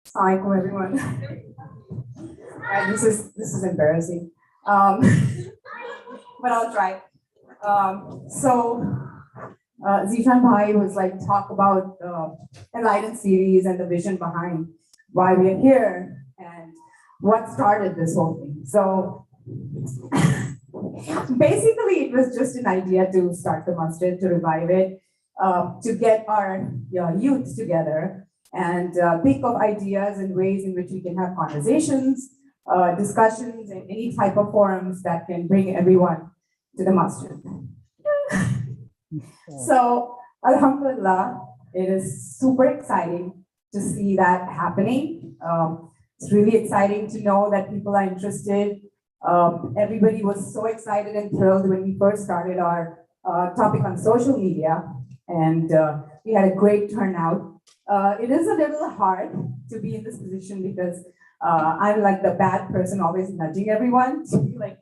Assalamualaikum, everyone. This is embarrassing, but I'll try. Zishan Bhai was like talk about Enlightened series and the vision behind why we're here and what started this whole thing. So basically, it was just an idea to start the masjid, to revive it, to get our youth together and think of ideas and ways in which we can have conversations, discussions, and any type of forums that can bring everyone to the masjid. So, Alhamdulillah, it is super exciting to see that happening. It's really exciting to know that people are interested. Everybody was so excited and thrilled when we first started our topic on social media, and we had a great turnout. It is a little hard to be in this position because I'm like the bad person always nudging everyone to like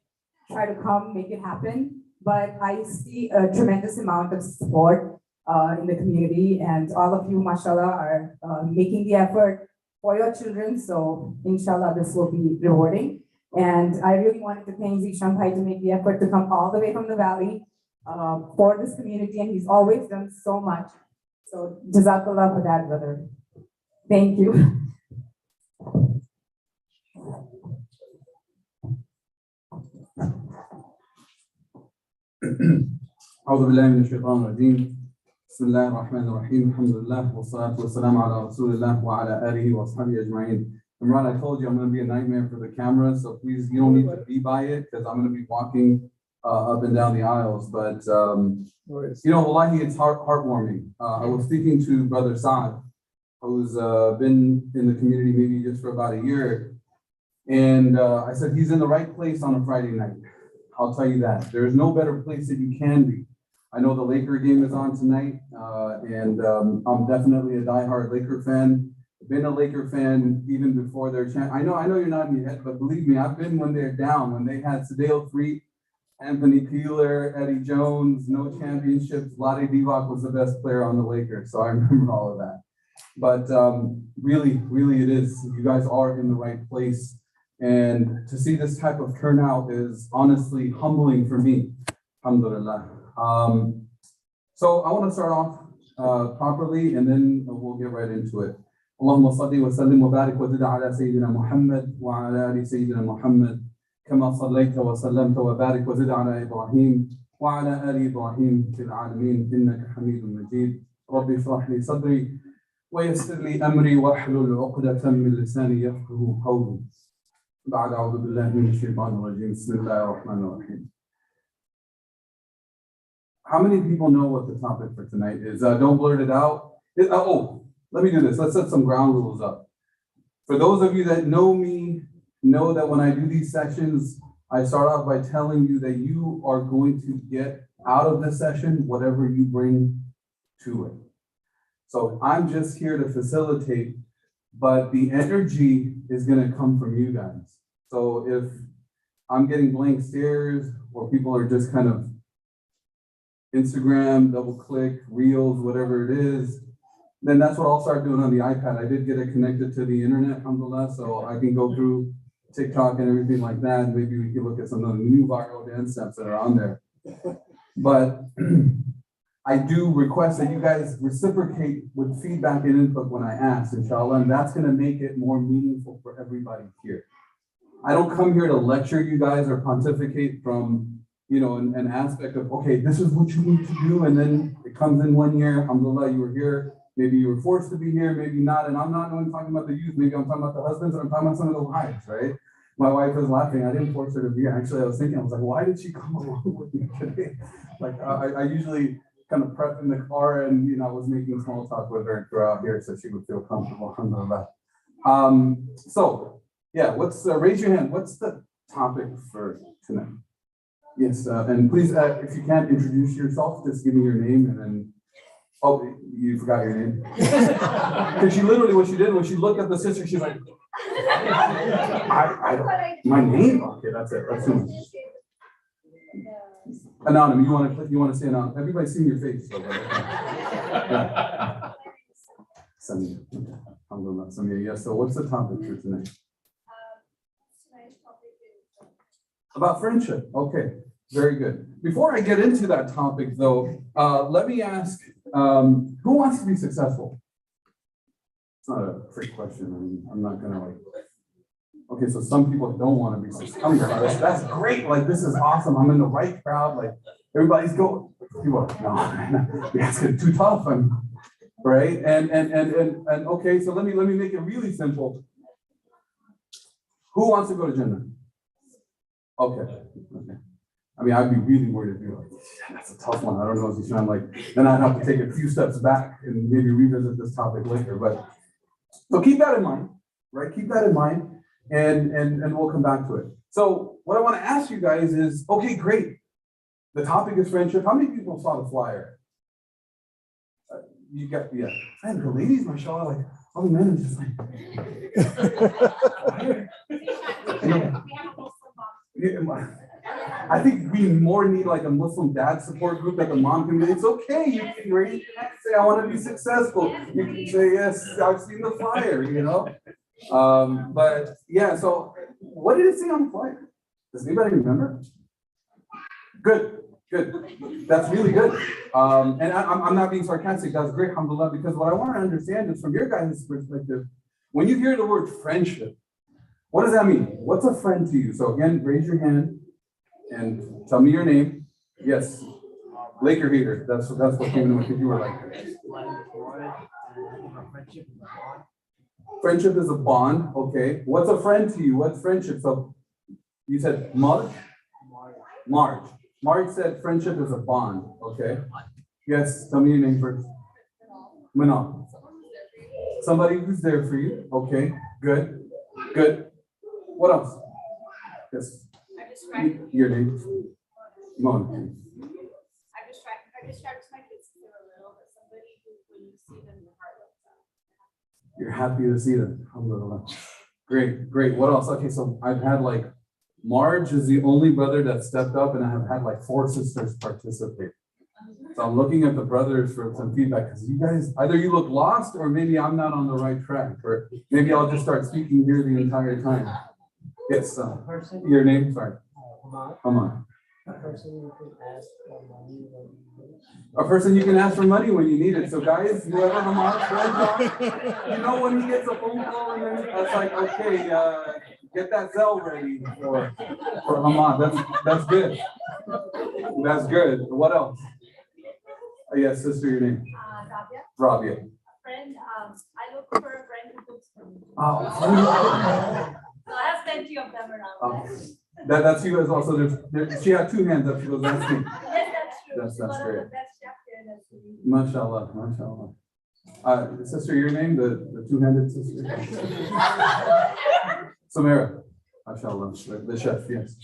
try to come, make it happen. But I see a tremendous amount of support in the community, and all of you, mashallah, are making the effort for your children. So inshallah, this will be rewarding. And I really wanted to thank Zishan Bhai to make the effort to come all the way from the valley for this community, and he's always done so much. So jazakallah for that, brother. Thank you. أعوذ بالله من الشيطان الرجيم بسم الله الرحمن الرحيم الحمد لله والصلاة والسلام على رسول الله وعلى آله وأصحابه أجمعين. Imran, I told you I'm going to be a nightmare for the camera, so please, you don't need to be by it because I'm going to be walking up and down the aisles. But wallahi, it's heartwarming. I was speaking to Brother Saad, who's been in the community maybe just for about a year, and I said he's in the right place on a Friday night. I'll tell you that. There is no better place that you can be. I know the Laker game is on tonight, and I'm definitely a diehard Laker fan. Been a Laker fan even before their champ. I know you're not in your head, but believe me, I've been when they're down, when they had Sadale Freet, Anthony Peeler, Eddie Jones, no championships. Vlade Divac was the best player on the Lakers, so I remember all of that. But really, it is. You guys are in the right place. And to see this type of turnout is honestly humbling for me. Alhamdulillah. So I want to start off properly, and then we'll get right into it. اللهم صل وسلم وبارك وزد على سيدنا محمد وعلى آل سيدنا محمد كما صليت وسلمت وبارك وزد على إبراهيم وعلى آل إبراهيم في العالمين إنك حميد مجيد. رب اشرح لي صدري ويسر لي أمري واحلل عقدة من لساني يفقهوا قولي. بعد أعوذ بالله من الشيطان الرجيم بسم الله الرحمن الرحيم. How many people know what the topic for tonight is? Don't blurt it out. Let me do this. Let's set some ground rules up. For those of you that know me, know that when I do these sessions, I start off by telling you that you are going to get out of this session whatever you bring to it. So I'm just here to facilitate, but the energy is going to come from you guys. So if I'm getting blank stares or people are just kind of Instagram, double click, reels, whatever it is, then that's what I'll start doing on the iPad. I did get it connected to the internet, alhamdulillah, so I can go through TikTok and everything like that. And maybe we can look at some of the new viral dance steps that are on there. But I do request that you guys reciprocate with feedback and input when I ask, inshallah, and that's going to make it more meaningful for everybody here. I don't come here to lecture you guys or pontificate from, an aspect of, okay, this is what you need to do, and then it comes in 1 year, alhamdulillah, you were here. Maybe you were forced to be here, maybe not. And I'm not only talking about the youth, maybe I'm talking about the husbands, and I'm talking about some of the wives, right? My wife was laughing. I didn't force her to be here. Actually, I was like, why did she come along with me today? Like, I usually kind of prep in the car, and, I was making small talk with her throughout here so she would feel comfortable, alhamdulillah. Raise your hand. What's the topic for tonight? Yes, and please, if you can't introduce yourself, just give me your name and then. Oh, you forgot your name. Because she literally, what she did was she looked at the sister, she's like, my name? Okay, that's it. Let's do it. Anonymous, you want to say anonymous? Everybody's seeing your face. So, Samia. Alhamdulillah, Samia. Yes, so what's the topic for tonight? Tonight's topic is About friendship. Okay, very good. Before I get into that topic, though, let me ask, who wants to be successful? It's not a trick question. I'm not gonna like. Okay, so some people don't want to be successful. That's great. Like, this is awesome. I'm in the right crowd. Like, everybody's going. People, no, that's too tough. Right? And okay, so let me make it really simple. Who wants to go to Jannah? Okay. I mean, I'd be really worried if you're like, that's a tough one. I don't know if I'm like, then I'd have to take a few steps back and maybe revisit this topic later. But so keep that in mind, right? Keep that in mind, and we'll come back to it. So what I want to ask you guys is, okay, great. The topic is friendship. How many people saw the flyer? You got, yeah. Man, the ladies, mashallah, like, all the men are just like, yeah. I think we more need like a Muslim dad support group that the mom can be. It's okay. You can raise your hand and say, I want to be successful. You can say, yes, I've seen the flyer, you know? But yeah, so what did it say on the flyer? Does anybody remember? Good. That's really good. And I'm not being sarcastic. That's great, alhamdulillah, because what I want to understand is from your guys' perspective, when you hear the word friendship, what does that mean? What's a friend to you? So again, raise your hand and tell me your name. Yes. Laker hater. That's what came in with you. You were like, friendship is a bond. Okay. What's a friend to you? What's friendship? So you said Marge? Marge said friendship is a bond. Okay. Yes. Tell me your name first. Manal. Somebody who's there for you. Okay. Good. What else? Yes. Your name. Mon. I described to my kids when they were little, but somebody who, when you see them, your heart lifts up. You're happy to see them. Alhamdulillah. Great. What else? Okay, so I've had like, Marge is the only brother that stepped up, and I have had like 4 sisters participate. So I'm looking at the brothers for some feedback, because you guys, either you look lost, or maybe I'm not on the right track, or maybe I'll just start speaking here the entire time. Yes, your name? Sorry. Haman. A person you can ask for money when you need it. A person you can ask for money when you need it. So guys, whoever Haman's friends are, you know when he gets a phone call and then it's like, okay, get that Zelle ready for Haman. That's good. That's good. What else? Oh, yes, sister, your name? Rabia. A friend, I look for a friend who cooks for me. Oh. So I have plenty of them around. That's you as well. So she had 2 hands up. She goes, that's me. Yes, that's true. That's She's one of great. the best chef here, that's really- Mashallah. Sister, your name, the 2-handed sister? Samara. Mashallah, the chef, yes.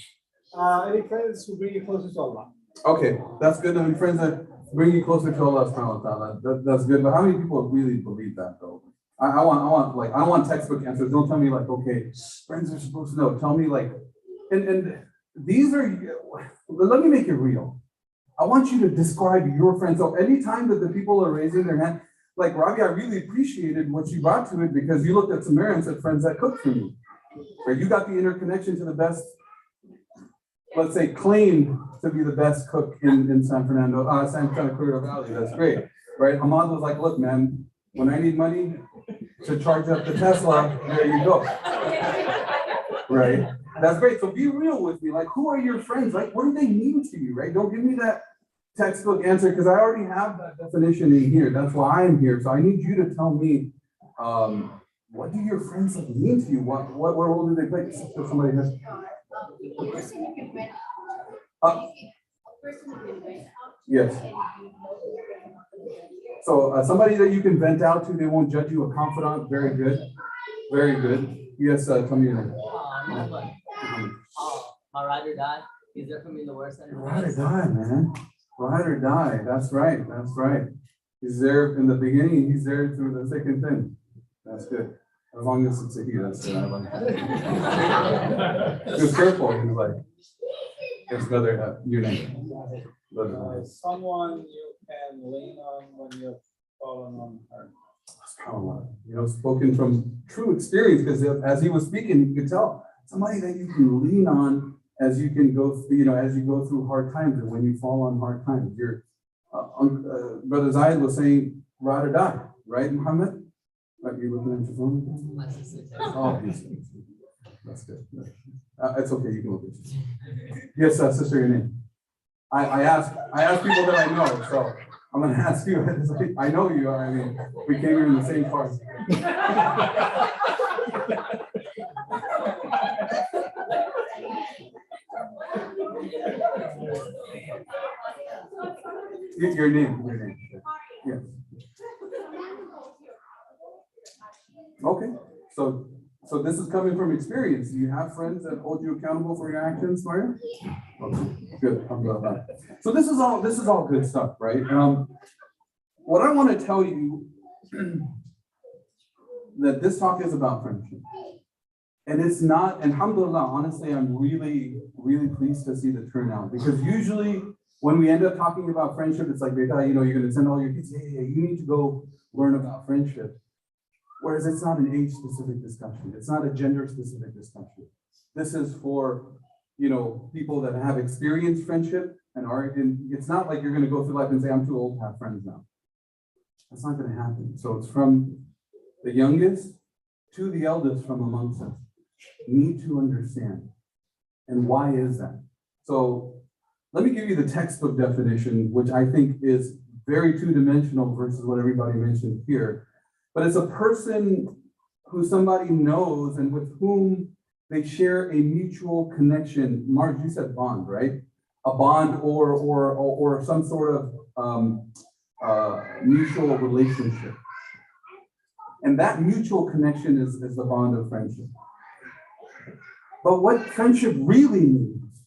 Any friends who bring you closer to Allah? Okay, that's good. I mean, friends that bring you closer to Allah subhanahu wa ta'ala. That's good. But how many people really believe that though? I want textbook answers. Don't tell me like, okay, friends are supposed to know. Tell me like, and these are, let me make it real. I want you to describe your friends. So anytime that the people are raising their hand, like Ravi, I really appreciated what you brought to it, because you looked at Samara and said, friends that cook for me. Right? You got the interconnection to the best, let's say, claimed to be the best cook in Santa Clara Valley. That's great. Right? Hamad was like, look, man, when I need money to charge up the Tesla, there you go. Right? That's great. So be real with me. Like, who are your friends? Like, what do they mean to you? Right? Don't give me that textbook answer, because I already have that definition in here. That's why I'm here. So I need you to tell me, what do your friends mean to you? What role do they play? So somebody has. A person you can rent Uh, a person you can rent out to. Yes. And you know they're gonna So somebody that you can vent out to, they won't judge you, a confidant. Very good. Yes, tell me your name. My ride or die. He's there for me in the worst and the Ride or best. die, man. Ride or die. That's right. He's there in the beginning. He's there through the thick and thin. That's good. As long as it's a he, that's good. I like that. He was careful. He was like, there's another, your name. Someone you can lean on when you've fallen on her. SubhanAllah, spoken from true experience, because as he was speaking, you could tell somebody that you can lean on as you can go through, as you go through hard times, and when you fall on hard times. Your Brother Zayed was saying, ride or die, right, Muhammad? Are you looking at your phone? My sister. Oh, that's good. It's okay, you can look at it. Yes, sister, your name. I ask people that I know, so I'm gonna ask you. I know you are. I mean, we came here in the same car. Your name. Yes. Okay, so this is coming from experience. Do you have friends that hold you accountable for your actions, Maria? Okay, good. I'm glad that. So this is all good stuff, right? What I want to tell you that this talk is about friendship. And it's not, alhamdulillah, honestly, I'm really, really pleased to see the turnout, because usually when we end up talking about friendship, it's like, you're going to send all your kids, hey, you need to go learn about friendship. Whereas it's not an age-specific discussion. It's not a gender-specific discussion. This is for, people that have experienced friendship and it's not like you're going to go through life and say, I'm too old to have friends now. That's not going to happen. So it's from the youngest to the eldest from amongst us. Need to understand. And why is that? So let me give you the textbook definition, which I think is very two-dimensional versus what everybody mentioned here. But it's a person who somebody knows and with whom they share a mutual connection. Mark, you said bond, right? A bond or some sort of mutual relationship. And that mutual connection is the bond of friendship. But what friendship really means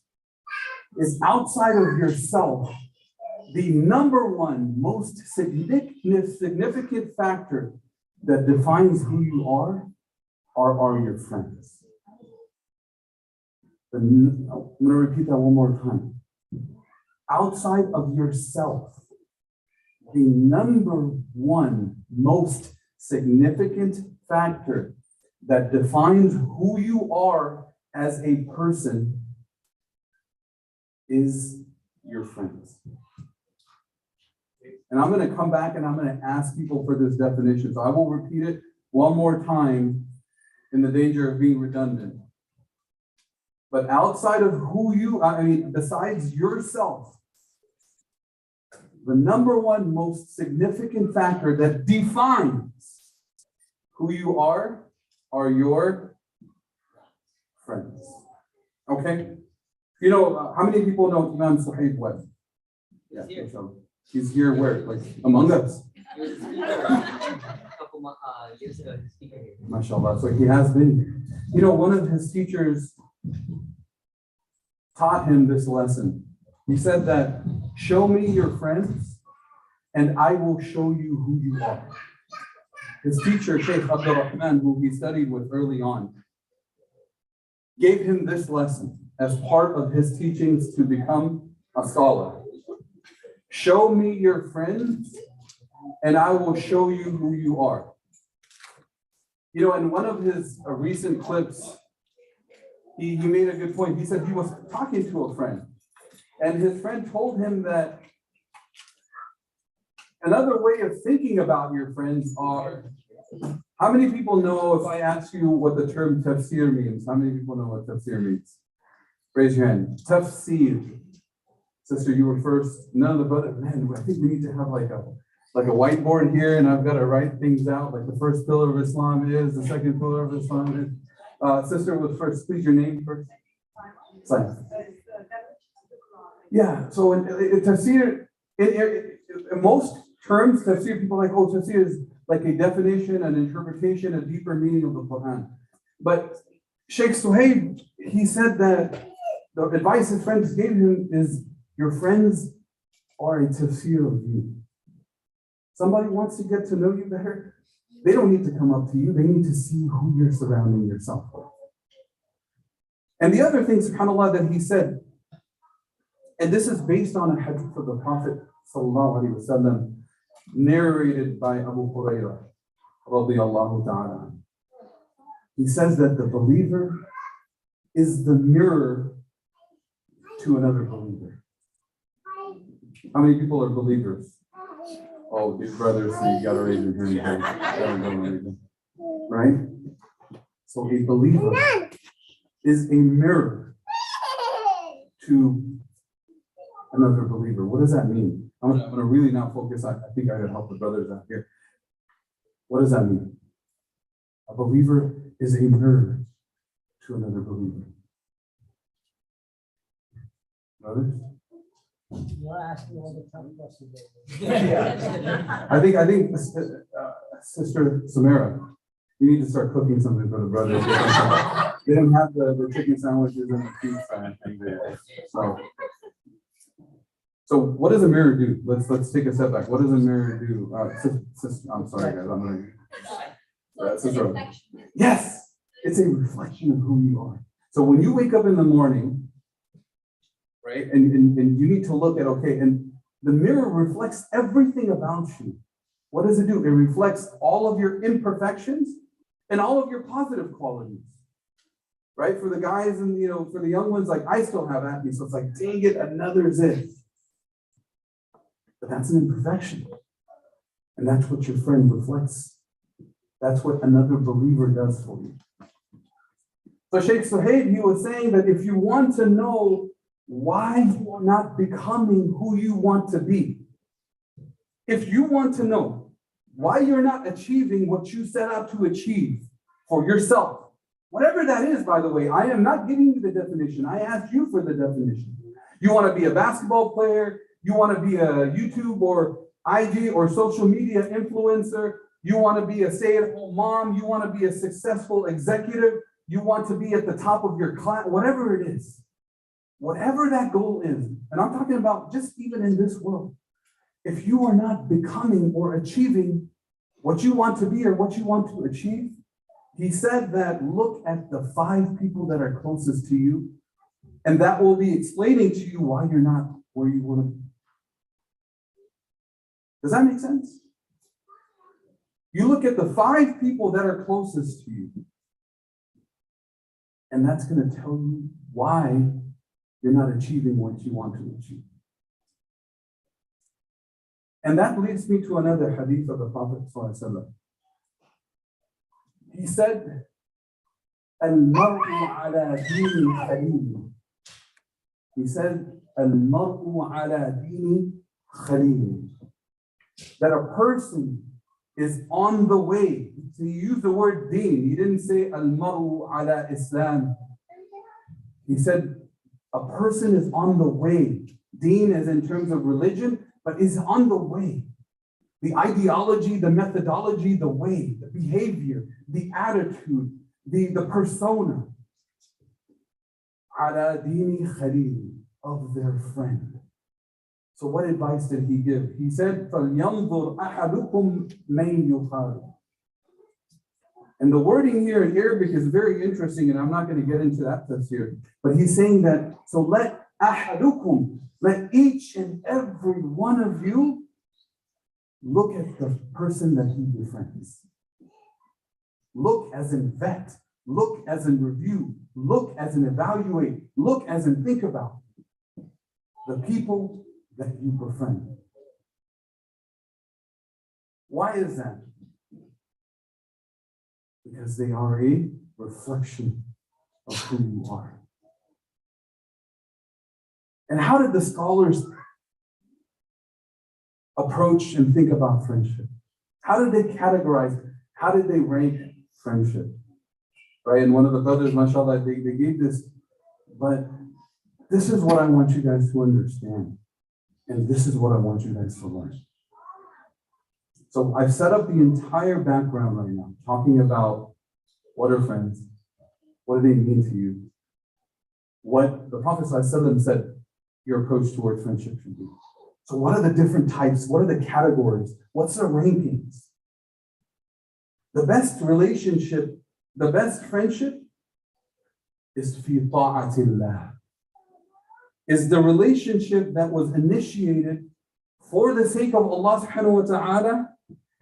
is outside of yourself, the number one most significant factor that defines who you are your friends. I'm going to repeat that one more time. Outside of yourself, the number one most significant factor that defines who you are as a person is your friends. And I'm going to come back and I'm going to ask people for this definition. So I will repeat it one more time in the danger of being redundant. But outside of besides yourself, the number one most significant factor that defines who you are your friends. Okay? How many people know Imam Sahib West? Yeah, he's here where? Like among us? He was a speaker a couple years ago. He's a speaker here. MashaAllah. So he has been. One of his teachers taught him this lesson. He said that, show me your friends and I will show you who you are. His teacher, Sheikh Abdul Rahman, who he studied with early on, gave him this lesson as part of his teachings to become a scholar. Show me your friends and I will show you who you are. In one of his recent clips, he made a good point. He said he was talking to a friend and his friend told him that another way of thinking about your friends are, how many people know, if I ask you what the term tafsir means, how many people know what tafsir means? Raise your hand. Tafsir. Sister, you were first. None of the brothers. Man, I think we need to have like a whiteboard here, and I've got to write things out. Like the first pillar of Islam is, the second pillar of Islam is. Sister was first. Please, your name first. Science. Yeah. So in tafsir, in most terms, tafsir, people are like, oh, tafsir is like a definition, an interpretation, a deeper meaning of the Quran. But Sheikh Suhaib, he said that the advice his friends gave him is, your friends are a tafsir of you. Somebody wants to get to know you better, they don't need to come up to you, they need to see who you're surrounding yourself with. And the other thing, subhanAllah, that he said, and this is based on a hadith of the Prophet sallallahu alaihi wasallam, narrated by Abu Hurairah. radiyallahu ta'ala, he says that the believer is the mirror to another believer. How many people are believers? Oh, these brothers, so you gotta raise your hand. Right? So a believer is a mirror to another believer. What does that mean? I'm gonna really now focus. I think I gotta help the brothers out here. What does that mean? A believer is a mirror to another believer. Brothers? You're asking all the tough questions. I think Sister Samara, you need to start cooking something for the brothers. They don't have the chicken sandwiches and the pizza and things there. So what does a mirror do? Let's take a step back. What does a mirror do? I'm sorry, guys. I'm gonna. Sister. Yes, it's a reflection of who you are. So when you wake up in the morning, right, and you need to look at, okay, and the mirror reflects everything about you. What does it do? It reflects all of your imperfections and all of your positive qualities, right? For the guys and, for the young ones, like I still have acne, so it's like, dang it, another zit. But that's an imperfection. And that's what your friend reflects. That's what another believer does for you. So Sheikh Suhaib, he was saying that if you want to know why you are not becoming who you want to be, if you want to know why you're not achieving what you set out to achieve for yourself, whatever that is, by the way, I am not giving you the definition. I asked you for the definition. You want to be a basketball player, you want to be a YouTube or IG or social media influencer, you want to be a stay-at-home mom, you want to be a successful executive, you want to be at the top of your class, whatever it is, whatever that goal is, and I'm talking about just even in this world, if you are not becoming or achieving what you want to be or what you want to achieve, he said that look at the 5 people that are closest to you, and that will be explaining to you why you're not where you want to be. Does that make sense? You look at the 5 people that are closest to you, and that's going to tell you why you're not achieving what you want to achieve. And that leads me to another hadith of the Prophet ﷺ. He said, Al-mar'u ala dini khalili. He said, Al-mar'u ala dini khalili. That a person is on the way. So he used the word deen. He didn't say Al-mar'u ala Islam. He said, a person is on the way. Deen is in terms of religion, but is on the way. The ideology, the methodology, the way, the behavior, the attitude, the persona. Ala dini khalili, of their friend. So what advice did he give? He said, فَلْيَنْظُرْ أَحَدُكُمْ مَنْ يُخَالِفُ. And the wording here in Arabic is very interesting, and I'm not going to get into that here. But he's saying that, so let أَحَدُكُمْ, let each and every one of you look at the person that he befriends. Look as in vet, look as in review, look as in evaluate, look as in think about the people that you befriend. Why is that? Because they are a reflection of who you are. And how did the scholars approach and think about friendship? How did they categorize? How did they rank friendship? Right? And one of the brothers, mashallah, they gave this, but this is what I want you guys to understand. And this is what I want you guys to learn. So I've set up the entire background right now, talking about what are friends, what do they mean to you, what the Prophet ﷺ said your approach towards friendship should be. So what are the different types? What are the categories? What's the rankings? The best relationship, the best friendship is fi ta'atillah. Is the relationship that was initiated for the sake of Allah subhanahu wa ta'ala,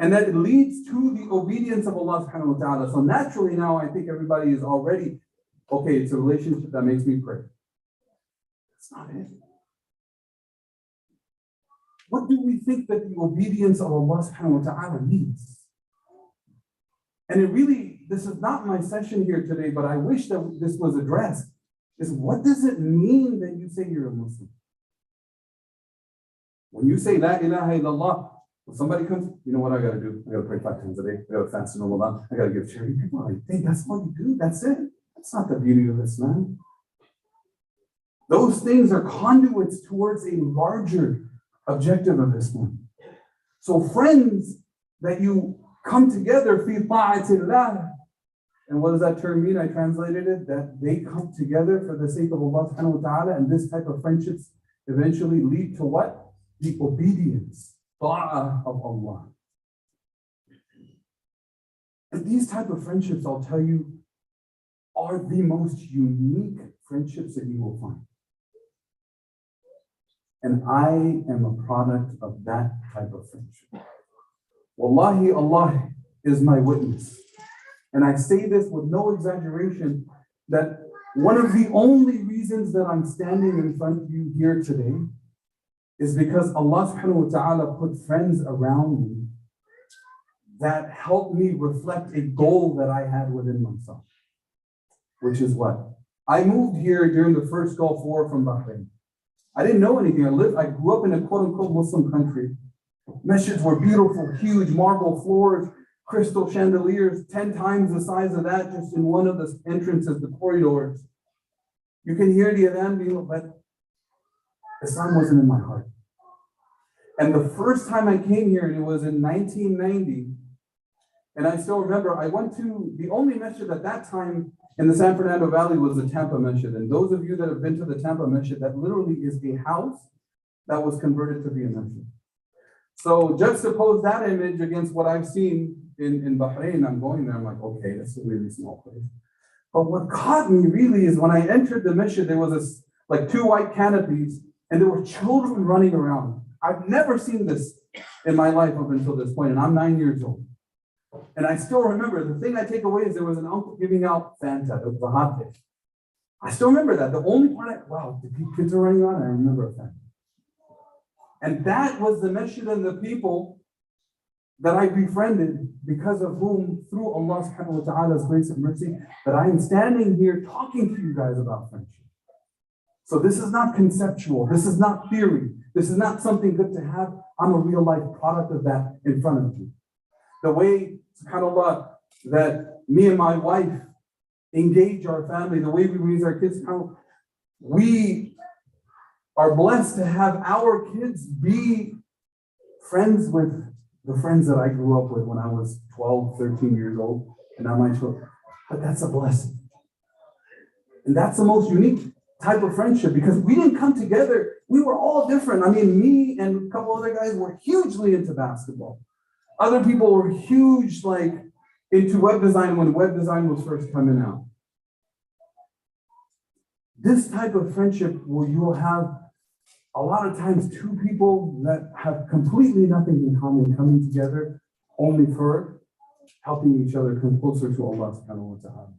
And that it leads to the obedience of Allah subhanahu wa ta'ala. So naturally now I think everybody is already, okay, it's a relationship that makes me pray. That's not it. What do we think that the obedience of Allah subhanahu wa ta'ala means? And it really, this is not my session here today, but I wish that this was addressed. Is what does it mean that you say you're a Muslim? When you say La ilaha illallah, when somebody comes, you know what I gotta do? I gotta pray 5 times a day. I gotta fast in Ramadan. I gotta give charity. People are like, hey, that's all you do? That's it? That's not the beauty of Islam. Those things are conduits towards a larger objective of Islam. So friends that you come together fi ta'atillah. And what does that term mean? I translated it, that they come together for the sake of Allah subhanahu wa ta'ala, and this type of friendships eventually lead to what? The obedience, ta'ah of Allah. And these type of friendships, I'll tell you, are the most unique friendships that you will find. And I am a product of that type of friendship. Wallahi, Allah is my witness. And I say this with no exaggeration, that one of the only reasons that I'm standing in front of you here today is because Allah subhanahu wa ta'ala put friends around me that helped me reflect a goal that I had within myself. Which is what? I moved here during the first Gulf War from Bahrain. I didn't know anything. I grew up in a quote-unquote Muslim country. Masjids were beautiful, huge marble floors, crystal chandeliers, 10 times the size of that just in one of the entrances, the corridors. You can hear the adhan being, but Islam wasn't in my heart. And the first time I came here, and it was in 1990, and I still remember, I went to the only masjid at that time in the San Fernando Valley was the Tampa Masjid. And those of you that have been to the Tampa Masjid, that literally is a house that was converted to be a masjid. So juxtapose that image against what I've seen in Bahrain. I'm going there, I'm like, okay, that's a really small place. But what caught me really is when I entered the masjid, there was like 2 white canopies and there were children running around. I've never seen this in my life up until this point, and I'm 9 years old. And I still remember, the thing I take away is there was an uncle giving out Fanta. It was a hot day. I still remember that. The only part wow, the kids are running around, I remember that. And that was the masjid and the people that I befriended, because of whom, through Allah subhanahu wa ta'ala's grace and mercy, that I am standing here talking to you guys about friendship. So this is not conceptual. This is not theory. This is not something good to have. I'm a real life product of that in front of you. The way, subhanAllah, that me and my wife engage our family, the way we raise our kids, how we are blessed to have our kids be friends with the friends that I grew up with when I was 12, 13 years old, and now my children. But that's a blessing. And that's the most unique type of friendship, because we didn't come together. We were all different. I mean, me and a couple other guys were hugely into basketball. Other people were huge, like, into web design when web design was first coming out. This type of friendship where you will have a lot of times 2 people that have completely nothing in common coming together only for helping each other come closer to Allah subhanahu wa ta'ala.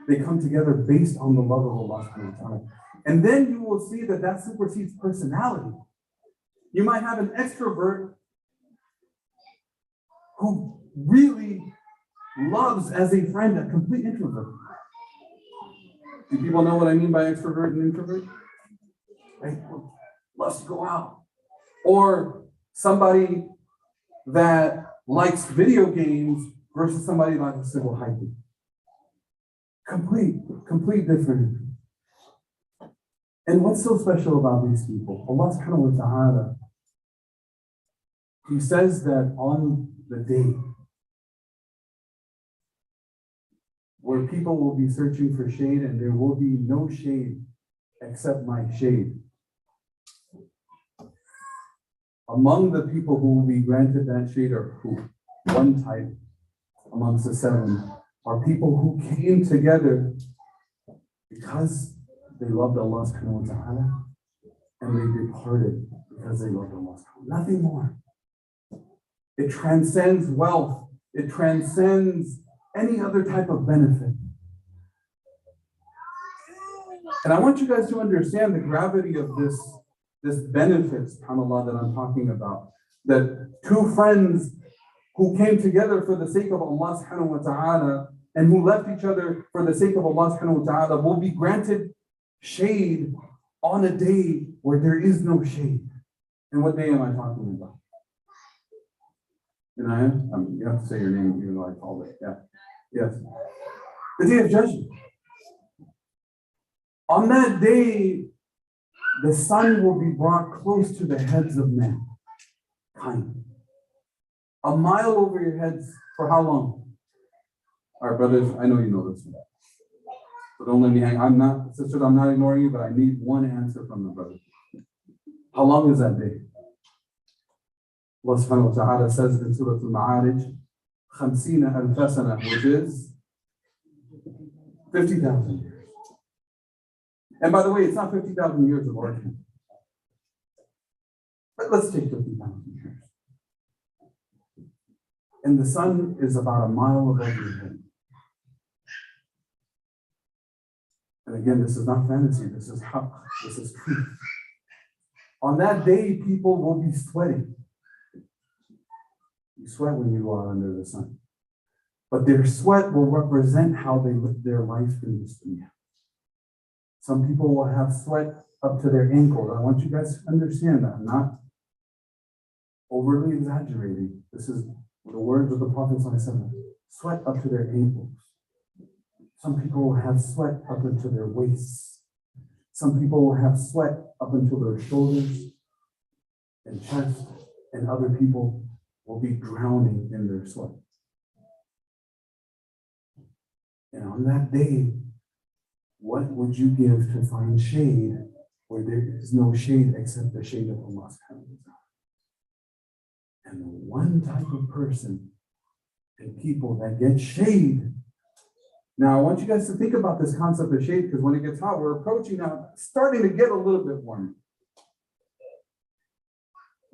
They come together based on the love of Allah subhanahu wa ta'ala. And then you will see that that supersedes personality. You might have an extrovert who really loves as a friend a complete introvert. Do people know what I mean by extrovert and introvert? Right? Loves to go out. Or somebody that likes video games versus somebody like to go hiking. Complete different. And what's so special about these people? Allah subhanahu wa ta'ala, He says that on the day where people will be searching for shade and there will be no shade except my shade. Among the people who will be granted that shade are who? One type amongst the 7 are people who came together because they loved Allah subhanahu wa ta'ala, and they departed because they loved Allah subhanahu wa ta'ala. Nothing more. It transcends wealth. It transcends any other type of benefit. And I want you guys to understand the gravity of this benefit, subhanAllah, that I'm talking about. That two friends who came together for the sake of Allah subhanahu wa ta'ala and who left each other for the sake of Allah subhanahu wa ta'ala will be granted shade on a day where there is no shade. And what day am I talking about? You have to say your name even though I called it. Yeah. Yes. The day of judgment. On that day, the sun will be brought close to the heads of men. A mile over your heads for how long? All right, brothers, I know you know this one. So don't let me hang. Sisters, I'm not ignoring you, but I need one answer from the brothers. How long is that day? Allah subhanahu wa ta'ala says in Surah Al-Ma'arij, 50,000 ألف سنة, which is 50,000 years. And by the way, it's not 50,000 years of origin. But let's take 50,000 years. And the sun is about a mile above your head. And again, this is not fantasy, this is haqq, this is truth. On that day, people will be sweating. You sweat when you go out under the sun. But their sweat will represent how they live their life in this dunya. Some people will have sweat up to their ankles. I want you guys to understand that. I'm not overly exaggerating. This is the words of the Prophet ﷺ. Sweat up to their ankles. Some people will have sweat up into their waists. Some people will have sweat up until their shoulders and chest, and other people will be drowning in their sweat. And on that day, what would you give to find shade where there is no shade except the shade of Allah subhanahu wa ta'ala? And the one type of person and people that get shade. Now, I want you guys to think about this concept of shade, because when it gets hot, we're approaching now, starting to get a little bit warmer.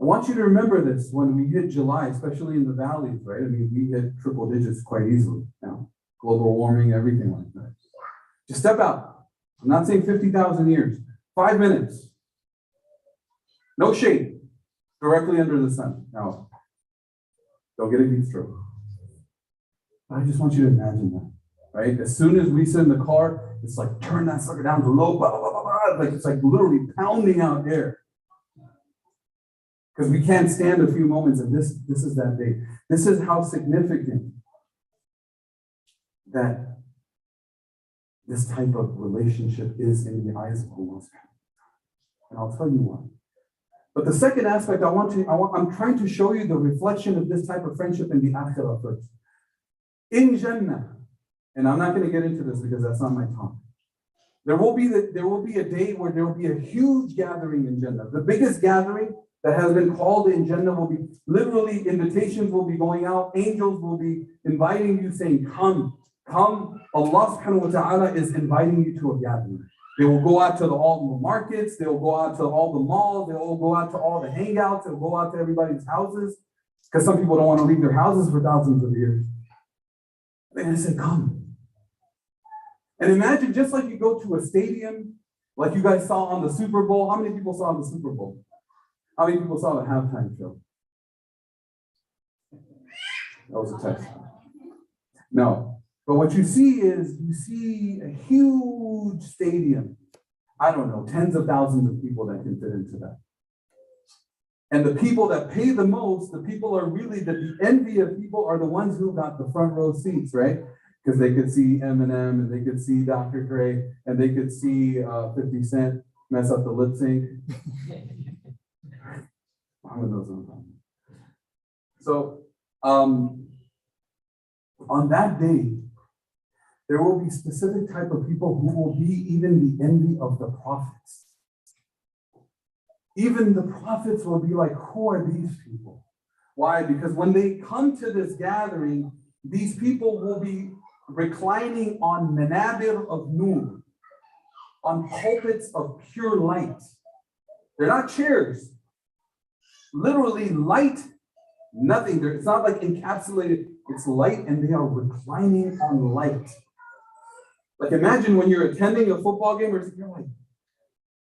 I want you to remember this when we hit July, especially in the valleys, right? I mean, we hit triple digits quite easily now. Global warming, everything like that. Just step out. I'm not saying 50,000 years. 5 minutes. No shade. Directly under the sun. Now, don't get a heat stroke. I just want you to imagine that, right? As soon as we sit in the car, it's like, turn that sucker down to low, blah, blah, blah, blah, blah. Like, it's like literally pounding out air. Because we can't stand a few moments, and this is that day. This is how significant that this type of relationship is in the eyes of Allah. And I'll tell you why. But the second aspect I'm trying to show you the reflection of this type of friendship in the akhirah first. In Jannah, and I'm not going to get into this because that's not my talk. There will be a day where there will be a huge gathering in Jannah. The biggest gathering that has been called in Jannah will be literally invitations will be going out. Angels will be inviting you saying, come. Allah subhanahu wa ta'ala is inviting you to a gathering. They will go out to all the markets. They will go out to all the malls. They will go out to all the hangouts. They'll go out to everybody's houses because some people don't want to leave their houses for thousands of years. They're going to say, come. And imagine just like you go to a stadium, like you guys saw on the Super Bowl. How many people saw the Super Bowl? How many people saw the halftime show? That was a test. No. But what you see is a huge stadium. I don't know, tens of thousands of people that can fit into that. And the people that pay the most, the people are really, the envy of people are the ones who got the front row seats, right? Because they could see Eminem and they could see Dr. Dre and they could see 50 Cent mess up the lip sync. So on that day, there will be specific type of people who will be even the envy of the prophets. Even the prophets will be like, who are these people? Why? Because when they come to this gathering, these people will be reclining on manabir of nur, on pulpits of pure light. They're not chairs. Literally light Nothing there. It's not like encapsulated. It's light and they are reclining on light. Like imagine when you're attending a football game or you're like,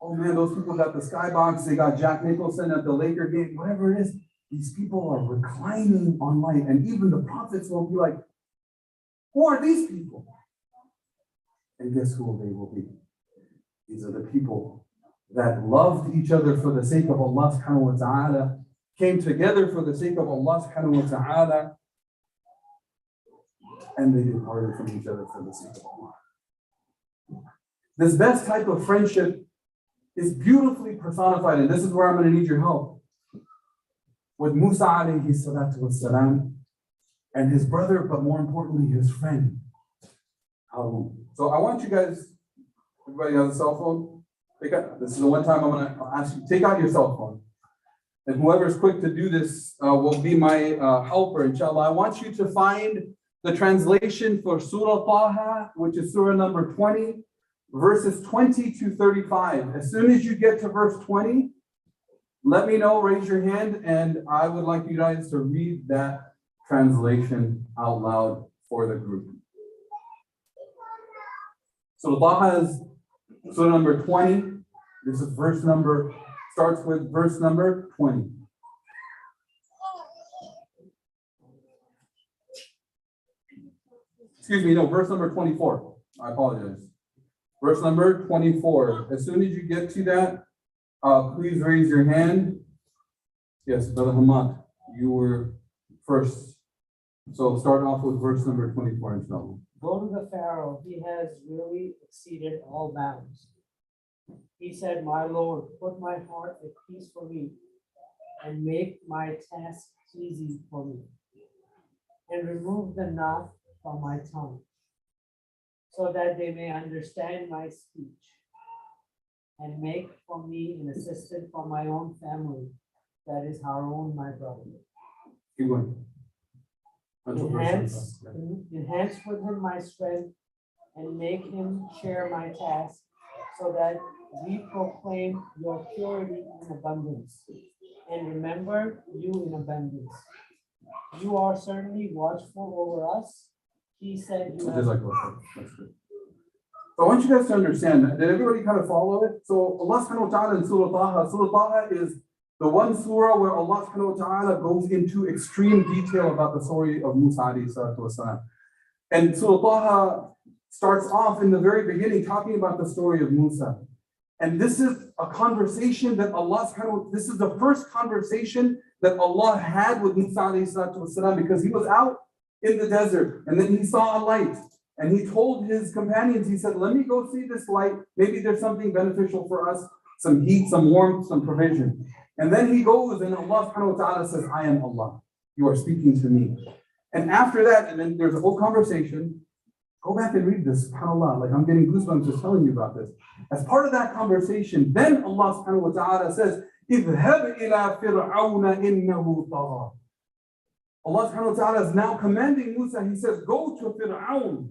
oh man, those people got the skybox, they got Jack Nicholson at the Laker game, whatever it is. These people are reclining on light. And even the prophets will be like, who are these people? And guess who they will be? These are the people that loved each other for the sake of Allah subhanahu wa ta'ala, came together for the sake of Allah subhanahu wa ta'ala, and they departed from each other for the sake of Allah. This best type of friendship is beautifully personified, and this is where I'm going to need your help. With Musa alayhi salatu wassalam and his brother, but more importantly, his friend, Harun. So I want you guys, everybody has a cell phone? This is the one time I'm going to ask you, take out your cell phone. And whoever's quick to do this will be my helper, inshallah. I want you to find the translation for Surah Taha, which is Surah number 20, verses 20 to 35. As soon as you get to verse 20, let me know, raise your hand, and I would like you guys to read that translation out loud for the group. So Taha is Surah number 20. This is starts with verse number 20. Excuse me, no, verse number 24. I apologize. Verse number 24. As soon as you get to that, please raise your hand. Yes, Brother Hamad, you were first. So start off with verse number 24, inshallah. Go to the Pharaoh, he has really exceeded all bounds. He said, my Lord, put my heart at peace for me and make my task easy for me, and remove the knot from my tongue, so that they may understand my speech, and make for me an assistant from my own family, that is Harun, my brother. Keep going. Enhance with him my strength, and make him share my task, so that we proclaim your purity in abundance, and remember you in abundance. You are certainly watchful over us. He said you have. That's good. So I want you guys to understand, did everybody kind of follow it? So Allah subhanahu wa ta'ala in Surah Taha is the one surah where Allah subhanahu wa ta'ala goes into extreme detail about the story of Musa alayhi salatu wasalam. And Surah Taha starts off in the very beginning talking about the story of Musa. And this is a conversation that this is the first conversation that Allah had with Musa alayhi salatu wasalam, because he was out in the desert and then he saw a light. And he told his companions, he said, let me go see this light. Maybe there's something beneficial for us, some heat, some warmth, some provision. And then he goes and Allah subhanahu wa ta'ala says, I am Allah. You are speaking to me. And after that, and then there's a whole conversation. Go back and read this, subhanAllah. Like I'm getting goosebumps just telling you about this. As part of that conversation, then Allah subhanahu wa ta'ala says, اذهب إلى فرعون إنه طغى. Allah subhanahu wa ta'ala is now commanding Musa. He says, go to Fir'aun.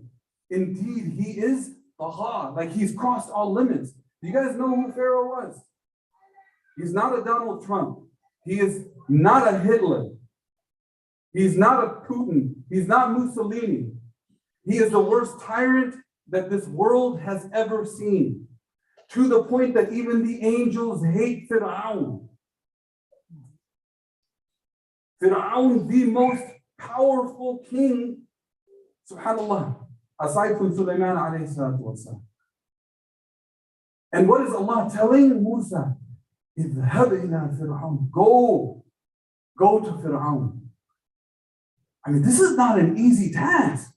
Indeed, he is طغى, like he's crossed all limits. Do you guys know who Pharaoh was? He's not a Donald Trump. He is not a Hitler. He's not a Putin. He's not Mussolini. He is the worst tyrant that this world has ever seen, to the point that even the angels hate Fir'aun. Fir'aun, the most powerful king, subhanAllah, aside from Sulaiman alayhi salatu wasalam. And what is Allah telling Musa? اذهب إلى فرعون. Go to Fir'aun. I mean, this is not an easy task.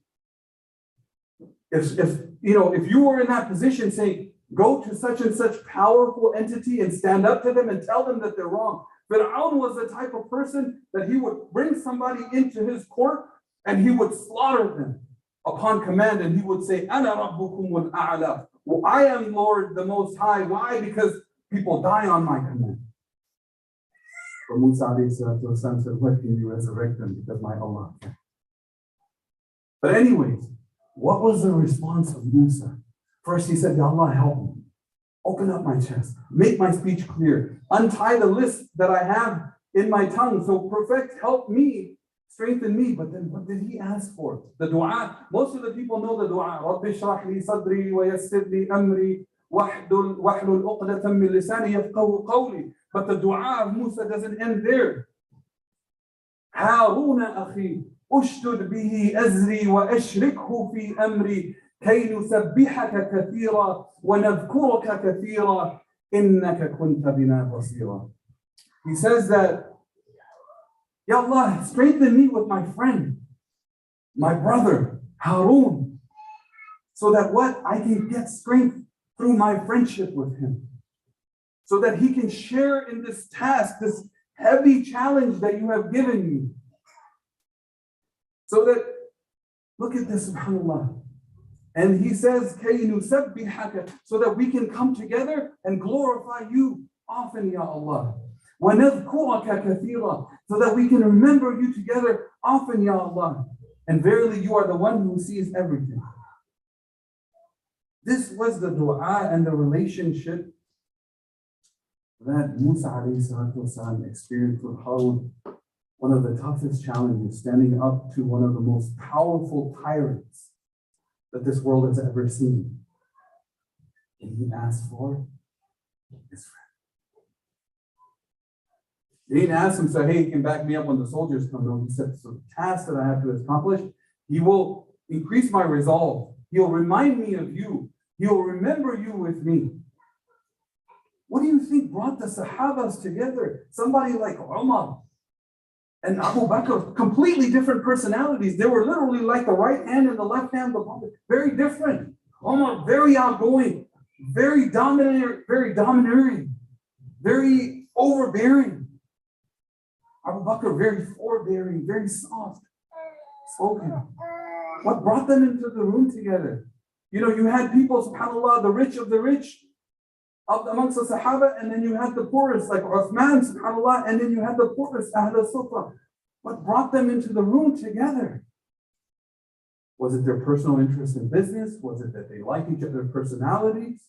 If you were in that position saying, go to such and such powerful entity and stand up to them and tell them that they're wrong. Fir'aun was the type of person that he would bring somebody into his court and he would slaughter them upon command, and he would say, Ana rabbukum al-a'la. Well, I am Lord the Most High. Why? Because people die on my command. But Musa alayhi salatu wasalam said, what can you resurrect them? Because my Allah can. But anyways, what was the response of Musa? First he said, Ya Allah, help me. Open up my chest. Make my speech clear. Untie the list that I have in my tongue. So perfect, help me, strengthen me. But then what did he ask for? The dua. Most of the people know the dua. رَبِّ اشْرَحْ لِي صَدْرِي وَيَسِّرْ لِي أَمْرِي وَاحْلُلْ عُقْدَةً مِّن لِسَانِي يَفْقَهُوا قَوْلِي. But the dua of Musa doesn't end there. هارون أخي أشدد به أزري وأشركه في أمري كي نسبحك كثيرا ونذكرك كثيرا إنك كنت بنا بصيرا. He says that, Ya Allah, strengthen me with my friend, my brother, Harun, so that what? I can get strength through my friendship with him. So that he can share in this task, this heavy challenge that you have given me. So that, look at this, subhanAllah. And he says, كَيْ نُسَبِّحَكَ, so that we can come together and glorify you often, Ya Allah. وَنَذْكُرَكَ كَثِيرًا, so that we can remember you together often, Ya Allah. And verily you are the one who sees everything. This was the dua and the relationship that Musa ﷺ experienced with Harun. One of the toughest challenges, standing up to one of the most powerful tyrants that this world has ever seen. And he asked for his friend. He didn't ask him, say, hey, he can back me up when the soldiers come. No, he said, so the task that I have to accomplish, he will increase my resolve. He'll remind me of you. He'll remember you with me. What do you think brought the Sahabas together? Somebody like Umar and Abu Bakr, completely different personalities. They were literally like the right hand and the left hand, very different. Umar, very outgoing, very domineering, very overbearing. Abu Bakr, very forbearing, very soft spoken. What brought them into the room together? You know, you had people, subhanAllah, the rich of the rich, amongst the Sahaba, and then you had the poorest, like Uthman, subhanAllah, and then you had the poorest, Ahl al-Sufa. What brought them into the room together? Was it their personal interest in business? Was it that they liked each other's personalities?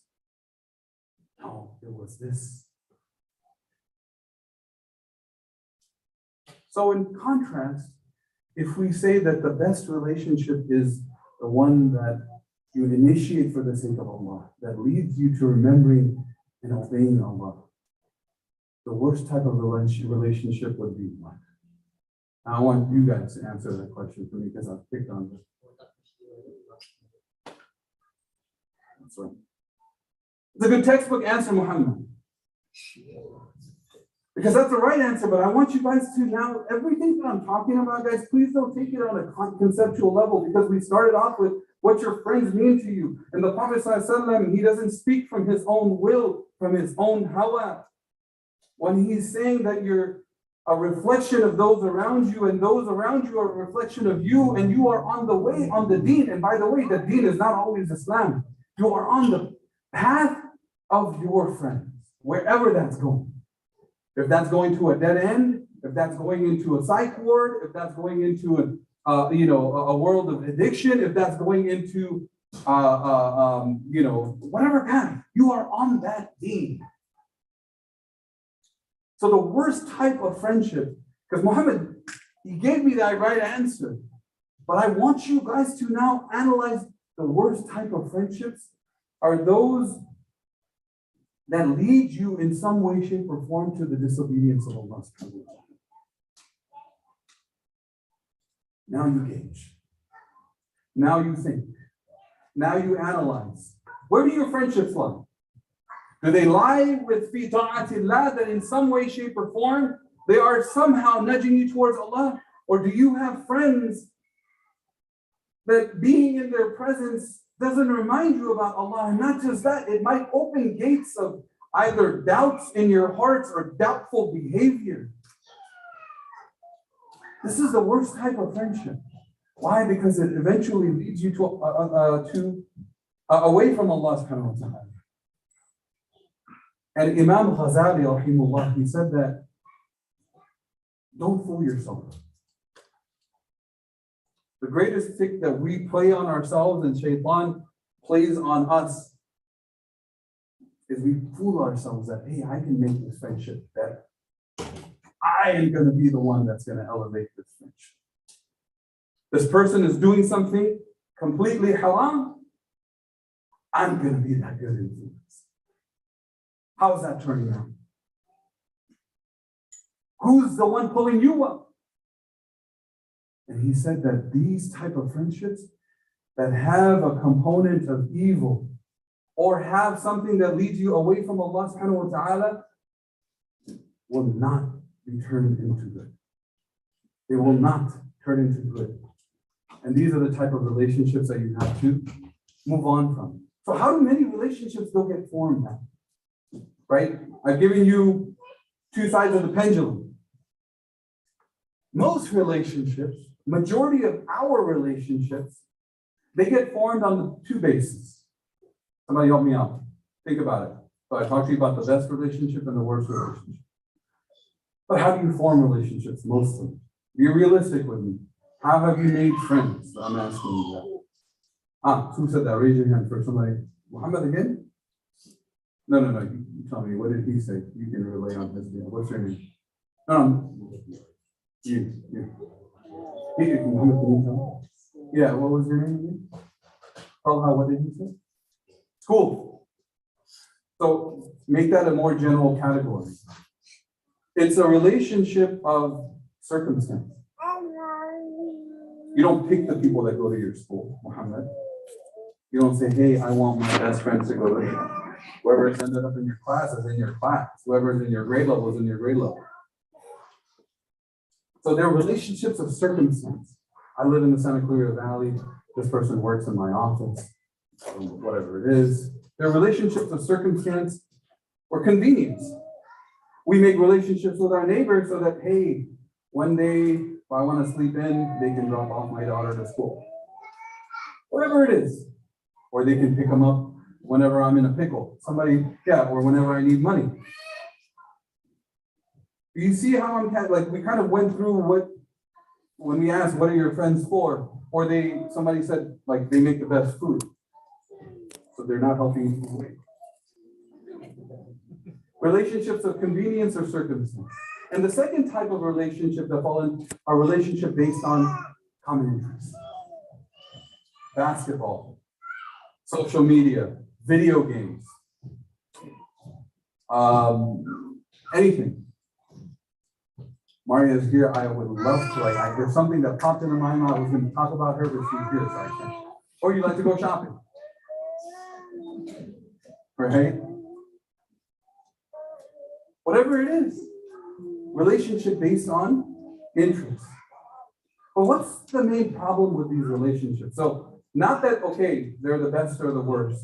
No, it was this. So in contrast, if we say that the best relationship is the one that you initiate for the sake of Allah, that leads you to remembering and obeying Allah, the worst type of relationship would be what? I want you guys to answer that question for me because I've picked on this. That's right. It's a good textbook answer, Muhammad. Because that's the right answer, but I want you guys to now, everything that I'm talking about, guys, please don't take it on a conceptual level, because we started off with what your friends mean to you. And the Prophet ﷺ, he doesn't speak from his own will, from his own hawa. When he's saying that you're a reflection of those around you, and those around you are a reflection of you, and you are on the way, on the deen. And by the way, the deen is not always Islam. You are on the path of your friends, wherever that's going. If that's going to a dead end, if that's going into a psych ward, if that's going into a world of addiction, if that's going into whatever path, you are on that deen. So the worst type of friendship, because Muhammad, he gave me that right answer, but I want you guys to now analyze the worst type of friendships are those that lead you in some way, shape, or form to the disobedience of Allah subhanahu wa ta'ala. Now you gauge. Now you think. Now you analyze. Where do your friendships lie? Do they lie with fi ta'atillah, that in some way, shape, or form they are somehow nudging you towards Allah? Or do you have friends that being in their presence doesn't remind you about Allah? And not just that, it might open gates of either doubts in your hearts or doubtful behavior. This is the worst type of friendship. Why? Because it eventually leads you to away from Allah subhanahu wa ta'ala. And Imam Ghazali, rahimahullah, he said that, don't fool yourself. The greatest trick that we play on ourselves and Shaitan plays on us is we fool ourselves that, hey, I can make this friendship better. I am going to be the one that's going to elevate this friendship. This person is doing something completely haram. I'm going to be that good influence. How's that turning out? Who's the one pulling you up? And he said that these type of friendships that have a component of evil or have something that leads you away from Allah subhanahu wa ta'ala will not be turned into good. They will not turn into good. And these are the type of relationships that you have to move on from. So how do many relationships don't get formed now? Right? I've given you two sides of the pendulum. Most relationships, majority of our relationships, they get formed on the two bases. Somebody help me out. Think about it. So I talked to you about the best relationship and the worst relationship. But how do you form relationships mostly? Be realistic with me. How have you made friends? I'm asking you that. Who said that? Raise your hand for somebody. Muhammad again? No. You tell me. What did he say? You can relay on his deal. What's your name? You. Muhammad, can you tell me? Yeah, what was your name again? What did he say? Cool. So make that a more general category. It's a relationship of circumstance. You don't pick the people that go to your school, Muhammad. You don't say, hey, I want my best friends to go to here. Whoever's ended up in your class is in your class. Whoever's in your grade level is in your grade level. So they're relationships of circumstance. I live in the Santa Clara Valley. This person works in my office, whatever it is. They're relationships of circumstance or convenience. We make relationships with our neighbors so that, hey, one day if I want to sleep in, they can drop off my daughter to school. Whatever it is. Or they can pick them up whenever I'm in a pickle. Or whenever I need money. You see how I'm we kind of went through when we asked, what are your friends for? Or somebody said, they make the best food. So they're not helping you away. Relationships of convenience or circumstance. And the second type of relationship that fall in are relationship based on common interests. Basketball, social media, video games, anything. Maria's here. I would love to, there's something that popped into my mind. I was going to talk about her, but she's here, so I can't. Or you like to go shopping. Right? Whatever it is. Relationship based on interest. But what's the main problem with these relationships? So, not that, okay, they're the best or the worst.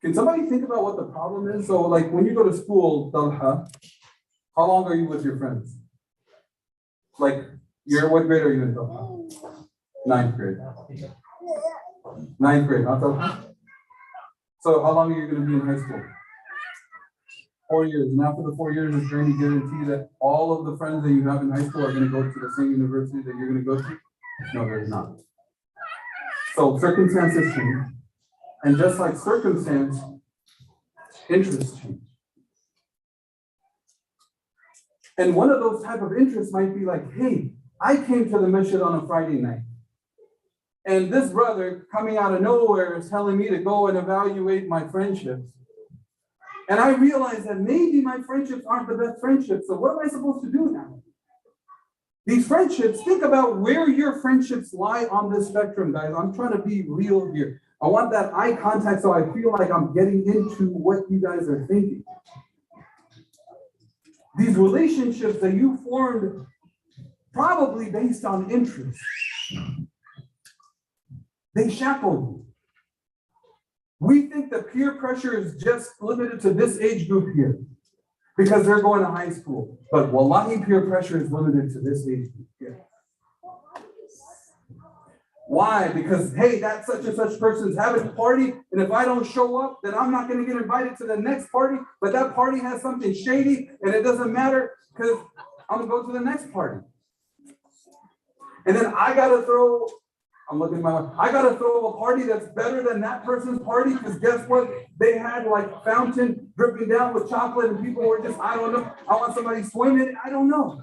Can somebody think about what the problem is? So, when you go to school, Talha, how long are you with your friends? What grade are you in, Talha? Ninth grade. Huh, Talha? So, how long are you going to be in high school? 4 years. And after the 4 years, is there any guarantee that all of the friends that you have in high school are going to go to the same university that you're going to go to? No, there's not. So circumstances change. And just like circumstance, interests change. And one of those type of interests might be hey, I came to the masjid on a Friday night. And this brother coming out of nowhere is telling me to go and evaluate my friendships. And I realized that maybe my friendships aren't the best friendships. So what am I supposed to do now? These friendships, think about where your friendships lie on this spectrum, guys. I'm trying to be real here. I want that eye contact so I feel like I'm getting into what you guys are thinking. These relationships that you formed probably based on interest, they shackle you. We think that peer pressure is just limited to this age group here because they're going to high school. But wallahi, peer pressure is limited to this age group here. Why? Because, hey, that such and such person's having a party, and if I don't show up, then I'm not going to get invited to the next party, but that party has something shady, and it doesn't matter because I'm going to go to the next party. And then I got to throw I'm looking at my wife. I gotta throw a party that's better than that person's party, because guess what? They had like fountain dripping down with chocolate, and people were just, I don't know. I want somebody swimming. I don't know.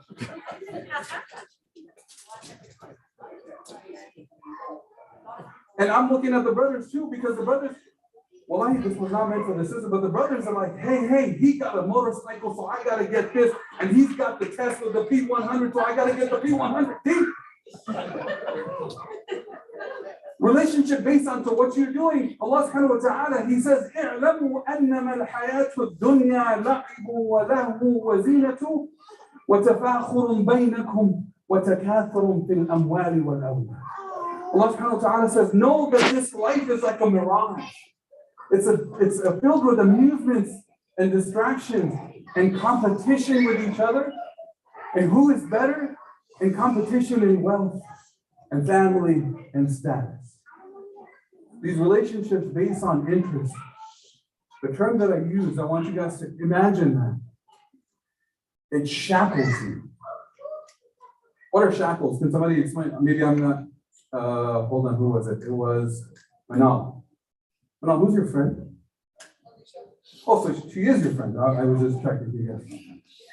And I'm looking at the brothers too, because the brothers, well, this was not meant for the sister, but the brothers are like, hey, he got a motorcycle, so I gotta get this, and he's got the Tesla, the P100, so I gotta get the P100. Relationship based on to what you're doing. Allah subhanahu wa ta'ala, He says, اعلموا أنما الحياة الدنيا لعب ولهو وزينة وتفاخر بينكم وتكاثر في الأموال والأولاد. Allah subhanahu wa ta'ala says, know that this life is like a mirage. It's filled with amusements and distractions and competition with each other. And who is better? In competition in wealth and family and status. These relationships based on interest. The term that I use, I want you guys to imagine that. It shackles you. What are shackles? Can somebody explain? Maybe I'm not, hold on, who was it? It was Manal. Manal, who's your friend? Oh, so she is your friend. I was just checking you guys.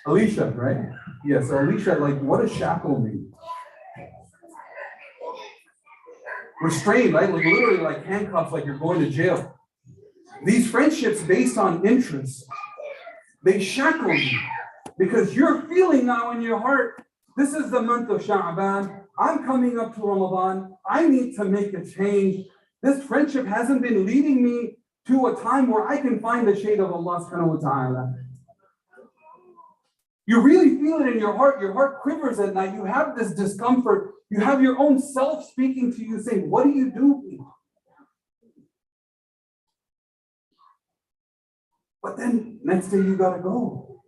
Alicia, right? Yeah, so Alicia, like, what does shackle mean? Restrained, right? Like literally like handcuffs, like you're going to jail. These friendships based on interest, they shackle you because you're feeling now in your heart, this is the month of Sha'ban. I'm coming up to Ramadan. I need to make a change. This friendship hasn't been leading me to a time where I can find the shade of Allah subhanahu wa ta'ala. You really feel it in your heart quivers at night, you have this discomfort, you have your own self speaking to you saying, what do you do? But then next day you gotta go.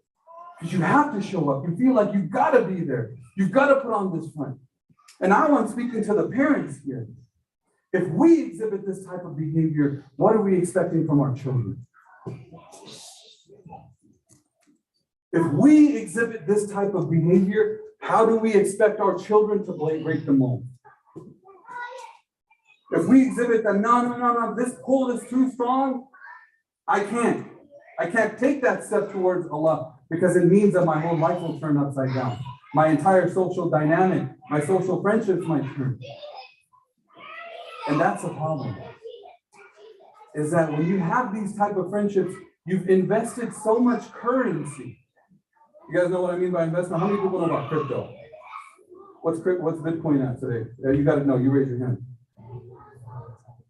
Because you have to show up. You feel like you've gotta be there. You've gotta put on this front. And now I'm speaking to the parents here. If we exhibit this type of behavior, what are we expecting from our children? If we exhibit this type of behavior, how do we expect our children to break the mold? If we exhibit that, no, this pull is too strong, I can't take that step towards Allah because it means that my whole life will turn upside down. My entire social dynamic, my social friendships might turn. And that's a problem. Is that when you have these type of friendships, you've invested so much currency. You guys know what I mean by investment? How many people know about crypto? What's Bitcoin at today? You got to know. You raise your hand.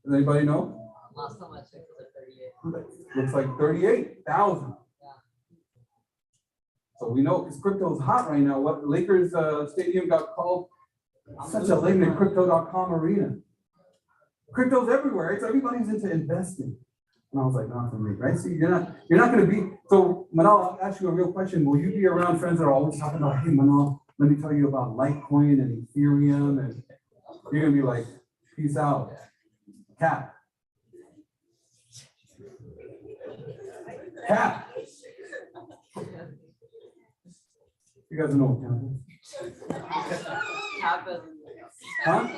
Does anybody know? Last time I checked, it was at 38. Looks like 38,000. Yeah. So we know because crypto is hot right now. What Lakers stadium got called such a legendary crypto.com arena. Crypto's everywhere, right? So everybody's into investing. And I was like, not for me, right? See, you're not going to be, so Manal, I'll ask you a real question. Will you be around friends that are always talking about, hey, Manal, let me tell you about Litecoin and Ethereum, and you're going to be like, peace out. Cat. You guys know what cat is? Happened. Huh?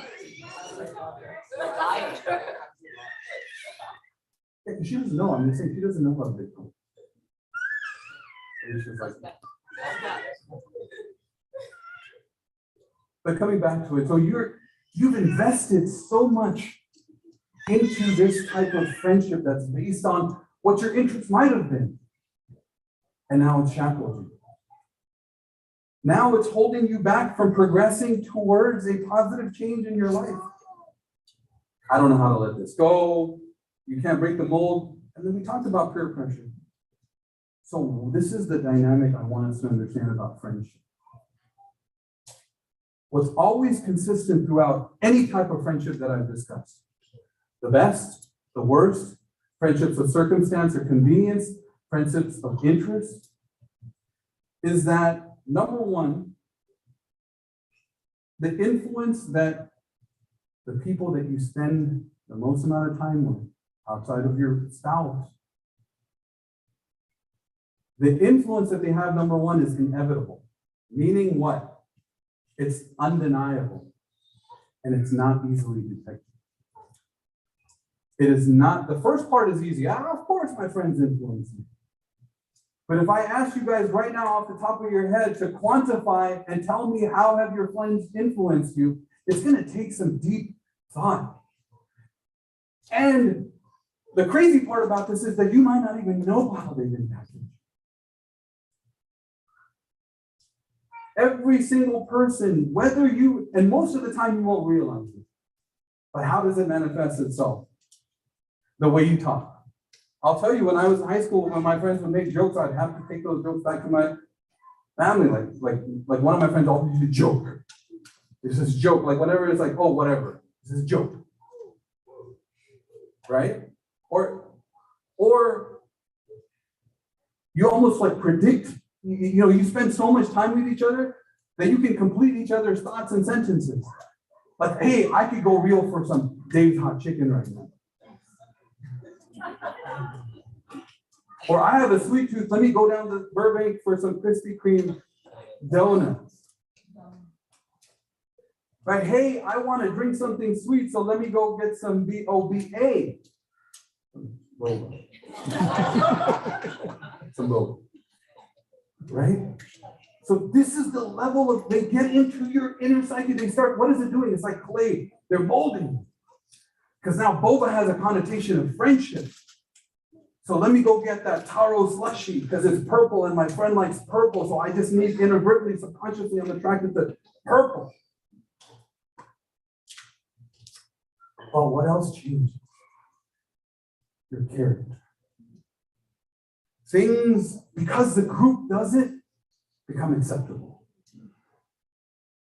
Live. Yeah, she doesn't know. I'm just saying she doesn't know about Bitcoin. And she's like, but coming back to it, so you've invested so much into this type of friendship that's based on what your interests might have been. And now it's shackled you. Now it's holding you back from progressing towards a positive change in your life. I don't know how to let this go. You can't break the mold. And then we talked about peer pressure. So this is the dynamic I want us to understand about friendship. What's always consistent throughout any type of friendship that I've discussed, the best, the worst, friendships of circumstance or convenience, friendships of interest, is that number one, the influence that the people that you spend the most amount of time with, outside of your spouse, the influence that they have, number one, is inevitable. Meaning what? It's undeniable. and it's not easily detected. It is not, the first part is easy. Of course my friends influence me. But if I ask you guys right now off the top of your head to quantify and tell me how have your friends influenced you, it's going to take some deep thought. And the crazy part about this is that you might not even know how they've impacted you. Every single person, whether you, and most of the time you won't realize it, but how does it manifest itself? The way you talk. I'll tell you, when I was in high school, when my friends would make jokes, I'd have to take those jokes back to my family. Like one of my friends always used to joke. It's this joke, like whenever it's like, oh, whatever, this is a joke. Right? Or you almost like predict, you spend so much time with each other that you can complete each other's thoughts and sentences. Like, hey, I could go real for some Dave's Hot Chicken right now. Or I have a sweet tooth, let me go down to Burbank for some Krispy Kreme donuts. Right? Hey, I want to drink something sweet, so let me go get some BOBA. Boba. Some boba. Right? So this is the level of, they get into your inner psyche, they start, what is it doing? It's like clay. They're molding. Because now boba has a connotation of friendship. So let me go get that taro slushy because it's purple and my friend likes purple. So I just need inadvertently, subconsciously, I'm attracted to purple. But what else changed? Your character. Things, because the group does it, become acceptable.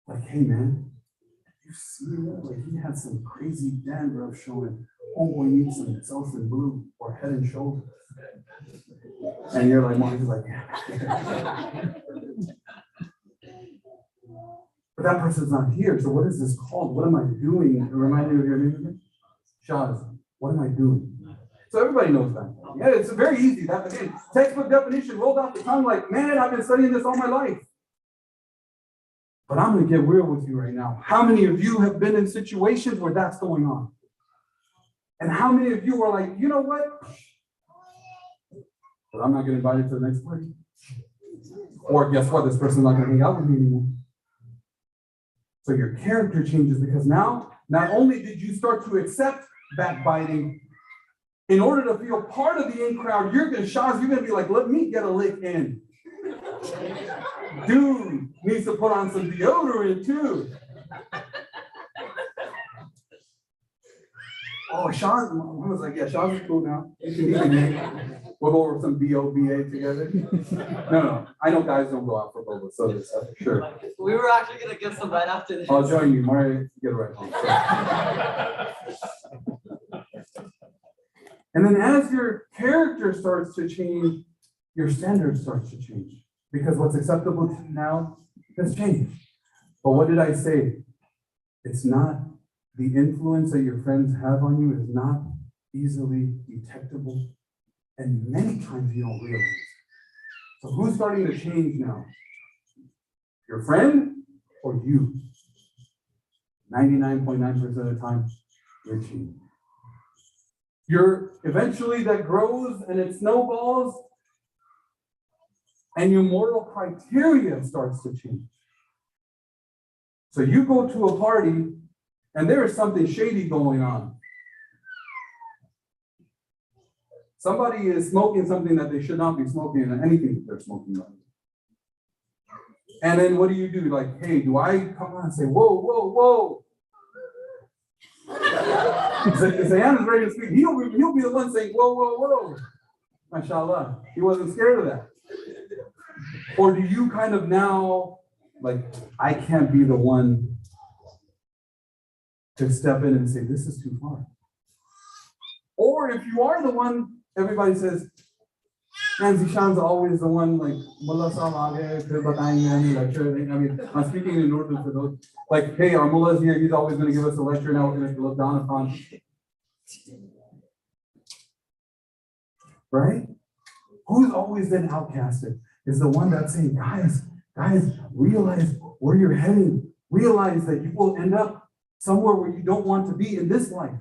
Like, hey man, you see that? Like he had some crazy dandruff showing. Homeboy needs some Selsun Blue or Head and Shoulders. And you're like, Mark is like, yeah. But that person's not here. So what is this called? What am I doing? Remind me of your name again? Shaz. What am I doing? So everybody knows that. Yeah, it's very easy. That again, textbook definition rolled off the tongue like, man, I've been studying this all my life. But I'm going to get real with you right now. How many of you have been in situations where that's going on? And how many of you are like, you know what? But I'm not getting invited to the next party. Or guess what? This person's not going to hang out with me anymore. So your character changes because now, not only did you start to accept backbiting, in order to feel part of the in crowd, you're going to be like, let me get a lick in. Dude needs to put on some deodorant too. Oh, Sean, I was like, yeah, Sean's cool now. We'll go over some BOBA together. No. I know guys don't go out for boba sodas, so sure. We were actually gonna get some right after this. I'll join you, Mario. Get it right. And then as your character starts to change, your standard starts to change. Because what's acceptable to you now has changed. But what did I say? It's not, the influence that your friends have on you is not easily detectable. And many times you don't realize. So who's starting to change now? Your friend or you? 99.9% of the time, you're changing. You're eventually that grows and it snowballs and your moral criteria starts to change. So you go to a party and there is something shady going on. Somebody is smoking something that they should not be smoking, and anything that they're smoking. And then what do you do? Like, hey, do I come on and say, whoa? Zayan is ready to speak. He'll be the one saying, whoa. MashaAllah. He wasn't scared of that. Or do you kind of now, like, I can't be the one to step in and say, this is too far. Or if you are the one, everybody says, and Zishan's always the one, like, Mullah I'm speaking in Urdu for those. Like, hey, our Mullah's here, he's always going to give us a lecture, now we're going to look down upon. Right? Who's always been outcasted is the one that's saying, guys, realize where you're heading. Realize that you will end up somewhere where you don't want to be in this life.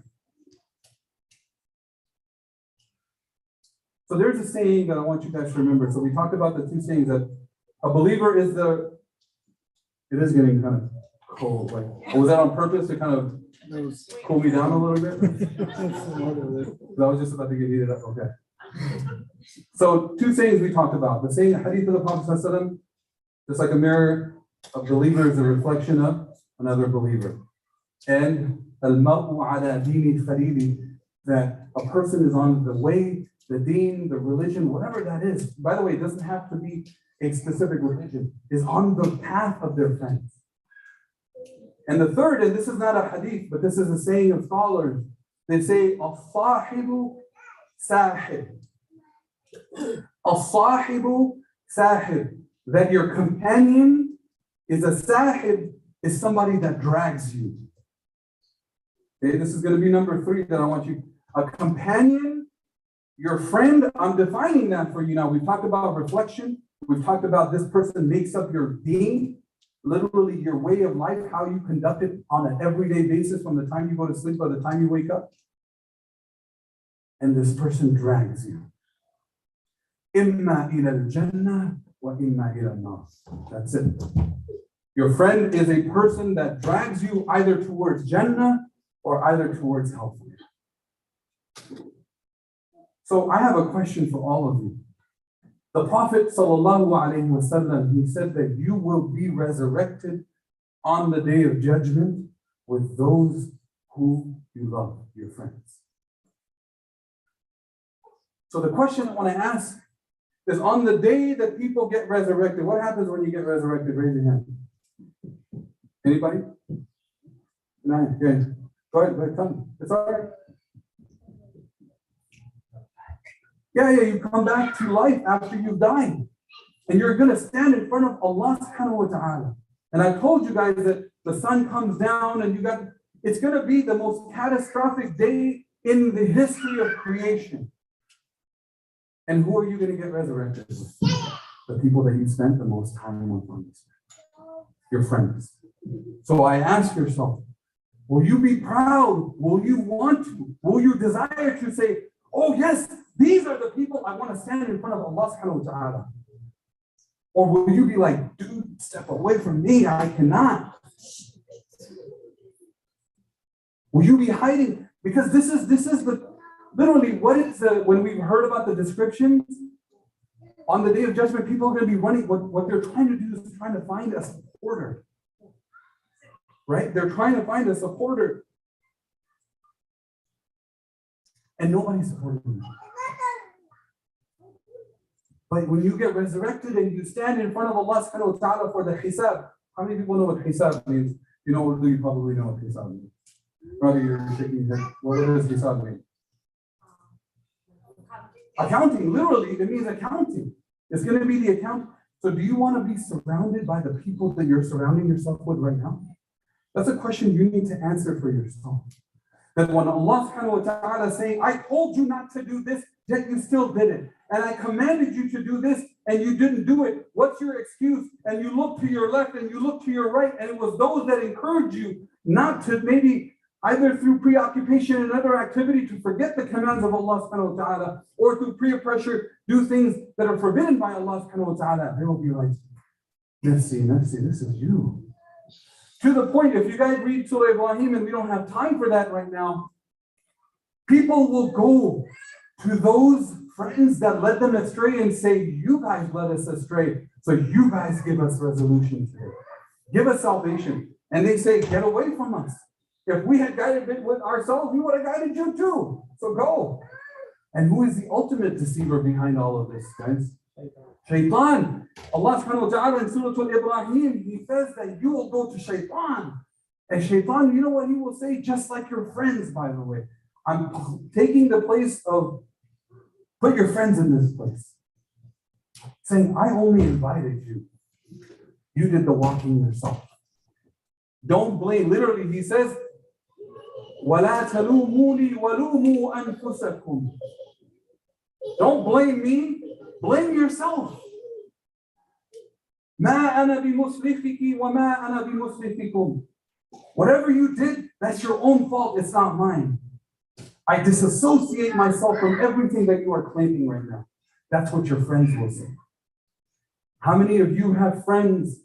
So there's a saying that I want you guys to remember. So we talked about the two sayings that a believer is it is getting kind of cold. Like, was that on purpose to kind of cool me down a little bit? I was just about to get heated up. Okay. So two sayings we talked about. The saying, hadith of the Prophet ﷺ, just like a mirror, a believer is a reflection of another believer. And al-mar'u ala dini khalili, that a person is on the way, the deen, the religion, whatever that is. By the way, it doesn't have to be a specific religion, is on the path of their friends. And the third, and this is not a hadith, but this is a saying of scholars, they say, as-sahibu sahib. As-sahibu sahib, that your companion is a sahib, is somebody that drags you. Okay, this is going to be number 3 that I want you, a companion, your friend, I'm defining that for you now. We've talked about reflection. We've talked about this person makes up your being, literally your way of life, how you conduct it on an everyday basis from the time you go to sleep or the time you wake up. And this person drags you. Imma ila al-jannah wa imma ila al-nar. That's it. Your friend is a person that drags you either towards Jannah or either towards hellfire. So I have a question for all of you. The Prophet ﷺ, he said that you will be resurrected on the day of judgment with those who you love, your friends. So the question I want to ask is, on the day that people get resurrected, what happens when you get resurrected? Raise your hand. Anybody? No, okay. Go ahead, come. It's all right. Yeah, you come back to life after you've died. And you're going to stand in front of Allah subhanahu wa ta'ala. And I told you guys that the sun comes down and it's going to be the most catastrophic day in the history of creation. And who are you going to get resurrected with? The people that you spent the most time with on this earth. Your friends. So I ask yourself, will you be proud? Will you want to? Will you desire to say, oh yes, these are the people I want to stand in front of Allah subhanahu wa ta'ala? Or will you be like, dude, step away from me, I cannot. Will you be hiding? Because this is literally what it's, when we've heard about the descriptions, on the day of judgment, people are going to be running, what they're trying to do is trying to find a supporter. Right? They're trying to find a supporter. And nobody's supporting them. But when you get resurrected and you stand in front of Allah subhanahu wa ta'ala for the hisab, how many people know what hisab means? You know, you probably know what hisab means. Brother, you're shaking your head. What does hisab mean? Accounting, literally, it means accounting. It's going to be the account. So do you want to be surrounded by the people that you're surrounding yourself with right now? That's a question you need to answer for yourself. That when Allah subhanahu wa ta'ala is saying, I told you not to do this, yet you still did it. And I commanded you to do this, and you didn't do it. What's your excuse? And you look to your left and you look to your right, and it was those that encouraged you not to, maybe either through preoccupation and other activity, to forget the commands of Allah subhanahu wa ta'ala, or through peer pressure, do things that are forbidden by Allah subhanahu wa ta'ala. They will be like, Nafsi, this is you. To the point, if you guys read Surah Ibrahim, and we don't have time for that right now, people will go to those friends that led them astray and say, you guys led us astray, so you guys give us resolution today. Give us salvation. And they say, get away from us. If we had guided it with ourselves, we would have guided you too. So go. And who is the ultimate deceiver behind all of this, guys? Shaitan. Allah subhanahu wa ta'ala in Surah Al-Ibrahim, he says that you will go to Shaitan. And Shaitan, you know what he will say? Just like your friends, by the way. I'm taking the place of, put your friends in this place. Saying, I only invited you. You did the walking yourself. Don't blame. Literally, he says, وَلَا تَلُومُونِي وَلُومُوا أَنفُسَكُمْ. Don't blame me. Blame yourself. مَا أَنَا بِمُصْرِخِكِ وَمَا أَنَا بِمُصْرِخِكُمْ. Whatever you did, that's your own fault. It's not mine. I disassociate myself from everything that you are claiming right now. That's what your friends will say. How many of you have friends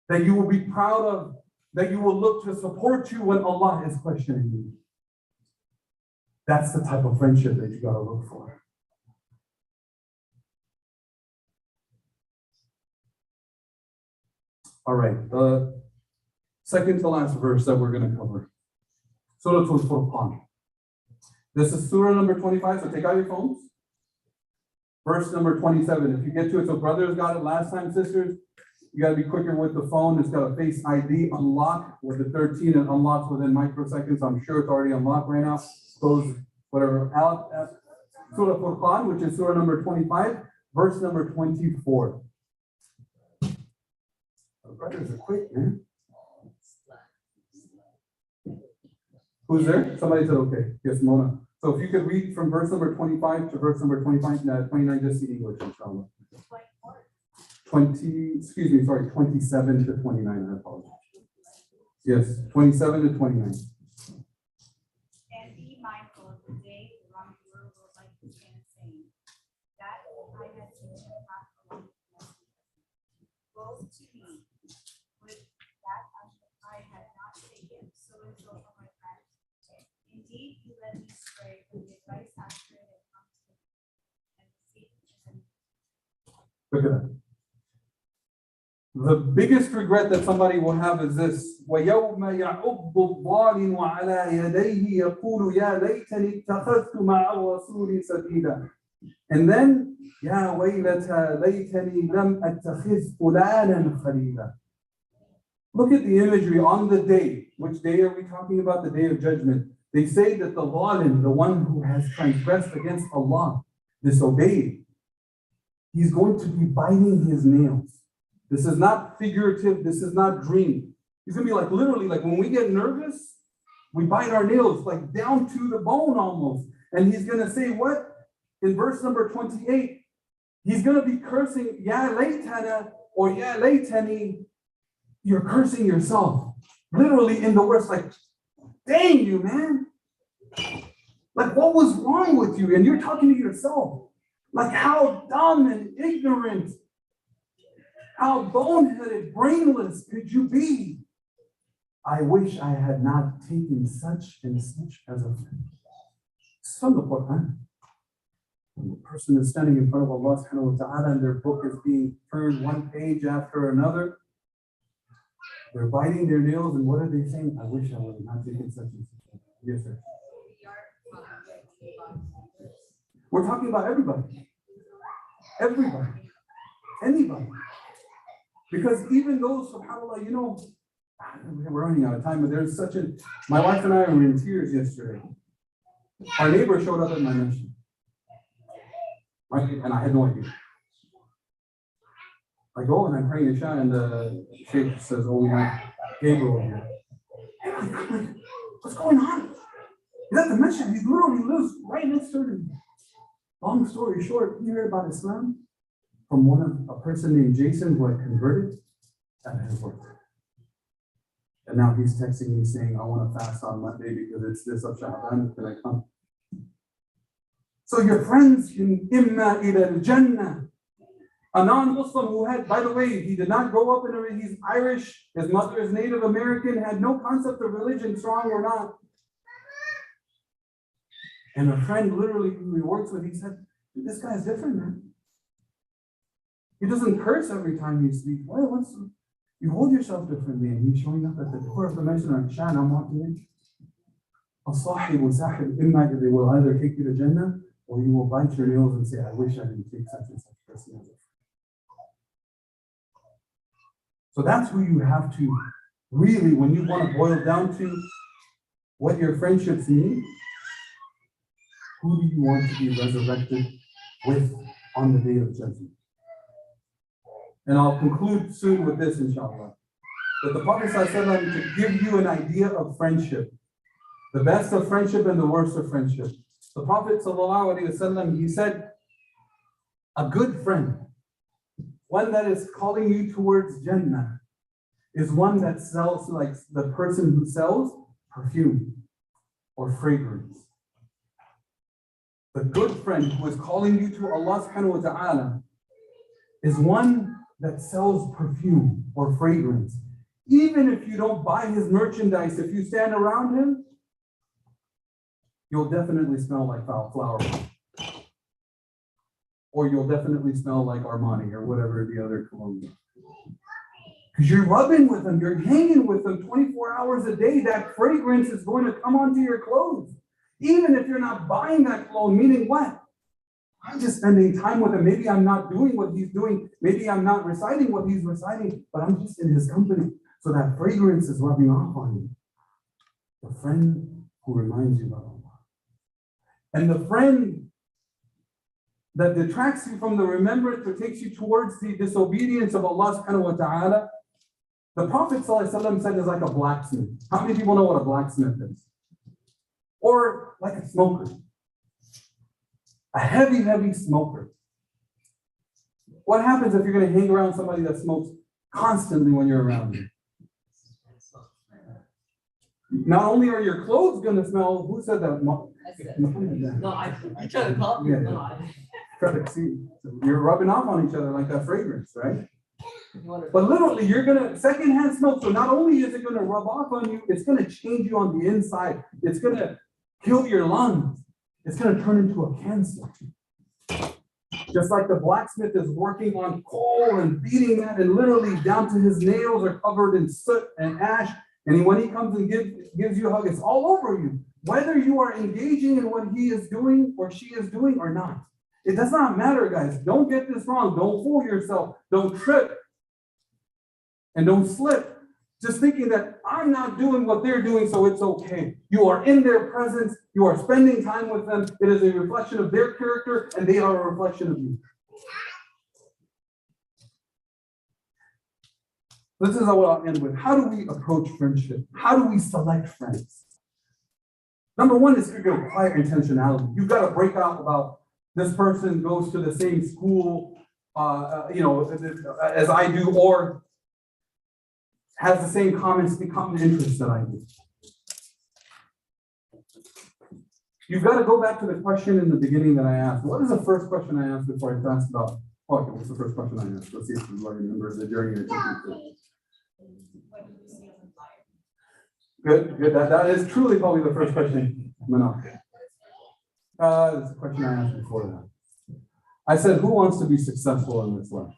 that you will be proud of, that you will look to support you when Allah is questioning you? That's the type of friendship that you got to look for. All right, the second to last verse that we're going to cover. Surah Al-Furqan. This is Surah number 25, so take out your phones. Verse number 27. If you get to it, so brothers got it last time, sisters, you got to be quicker with the phone. It's got a Face ID unlock with the 13. It unlocks within microseconds. I'm sure it's already unlocked right now. Close whatever out. Surah Al-Furqan, which is Surah number 25, verse number 24. The brothers are quick, man. Who's there? Somebody said okay. Yes, Mona. So if you could read from verse number 25 to verse number 29, just the English, inshallah. 27 to 29, I apologize. Yes, 27 to 29. And be mindful of the day the wrongdoer will like to stand saying, that I had taken a path along with my woe to me, would that I had not taken so and so from my friends. Indeed, you led me astray from the advice after it had come to me, and the seed. Look at that. The biggest regret that somebody will have is this. وَيَوْمَ يَعُضُّ الظَّالِمُ عَلَى يَدَيْهِ يَقُولُ يَا لَيْتَنِي اتَّخَذْتُ مَعَ الرَّسُولِ سَبِيلًا. And then, يَا وَيْلَتَى لَيْتَنِي لَمْ أَتَّخِذْ فُلَانًا خَلِيلًا. Look at the imagery on the day. Which day are we talking about? The day of judgment. They say that the zalim, the one who has transgressed against Allah, disobeyed, he's going to be biting his nails. This is not figurative. This is not dream. He's going to be like, literally, like when we get nervous, we bite our nails, like down to the bone almost. And he's going to say what? In verse number 28, he's going to be cursing, Ya laytana, or Ya laytani. You're cursing yourself. Literally in the words, like, dang you, man. Like, what was wrong with you? And you're talking to yourself. Like, how dumb and ignorant, how boneheaded, brainless could you be? I wish I had not taken such and such as a friend. It's from the Quran. When the person is standing in front of Allah subhanahu wa ta'ala and their book is being turned one page after another, they're biting their nails, and what are they saying? I wish I would have not taken such and such. Yes, sir. We're talking about everybody. Everybody. Anybody. Because even those, subhanAllah, you know, we're running out of time, but there's such a, my wife and I were in tears yesterday. Our neighbor showed up at my mission. Right? And I had no idea. I go and I'm praying Isha, and the sheikh says, oh, we have Gabriel here. What's going on? He's at the mission. He literally lives right next to him. Long story short, you heard about Islam from a person named Jason who had converted at his work. And now he's texting me saying, I want to fast on Monday because it's this of Sha'ban. Can I come? So your friends in Imma ila al-Jannah, a non-Muslim who had, by the way, he did not grow up he's Irish, his mother is Native American, had no concept of religion, strong or not. And a friend literally who he works with, he said, this guy's different, man. He doesn't curse every time you speak. Well, you hold yourself differently, and he's showing up at the door of the masjid and Shan, I'm walking in. As-sahibu sahib, imma they will either take you to Jannah, or you will bite your nails and say, I wish I didn't take such and such person as a friend. So that's who you have to really, when you want to boil down to what your friendships need, who do you want to be resurrected with on the day of judgment? And I'll conclude soon with this, inshallah. That the Prophet ﷺ, to give you an idea of friendship, the best of friendship and the worst of friendship. The Prophet ﷺ, he said, a good friend, one that is calling you towards Jannah, is one that sells, like the person who sells perfume or fragrance. The good friend who is calling you to Allah subhanahu wa ta'ala is one that sells perfume or fragrance. Even if you don't buy his merchandise, if you stand around him, you'll definitely smell like flower. Or you'll definitely smell like Armani or whatever the other cologne is. Because you're rubbing with them, you're hanging with them 24 hours a day. That fragrance is going to come onto your clothes. Even if you're not buying that cologne, meaning what? I'm just spending time with him. Maybe I'm not doing what he's doing. Maybe I'm not reciting what he's reciting, but I'm just in his company. So that fragrance is rubbing off on you. The friend who reminds you of Allah. And the friend that detracts you from the remembrance or takes you towards the disobedience of Allah subhanahu wa ta'ala, the Prophet ﷺ said is like a blacksmith. How many people know what a blacksmith is? Or like a smoker. A heavy, heavy smoker. What happens if you're going to hang around somebody that smokes constantly when you're around them? Not only are your clothes going to smell, who said that? No, you try to call me. Yeah. No, I- See, you're rubbing off on each other like that fragrance, right? But literally, you're gonna secondhand smoke. So not only is it gonna rub off on you, it's gonna change you on the inside. It's gonna kill your lungs. It's gonna turn into a cancer. Just like the blacksmith is working on coal and beating that, and literally down to his nails are covered in soot and ash. And when he comes and gives you a hug, it's all over you. Whether you are engaging in what he is doing or she is doing or not. It does not matter, guys. Don't get this wrong. Don't fool yourself. Don't trip. And don't slip. Just thinking that I'm not doing what they're doing, so it's okay. You are in their presence. You are spending time with them. It is a reflection of their character, and they are a reflection of you. This is what I'll end with. How do we approach friendship? How do we select friends? Number one is you're going to require intentionality. You've got to break out about this person goes to the same school, as I do, or has the same common interests that I do. You've got to go back to the question in the beginning that I asked. What is the first question I asked before I asked about? Oh, okay, what's the first question I asked? Let's see if you remember the journey you're taking through. Good. That is truly probably the first question. No. It's a question I asked before that. I said, who wants to be successful in this life?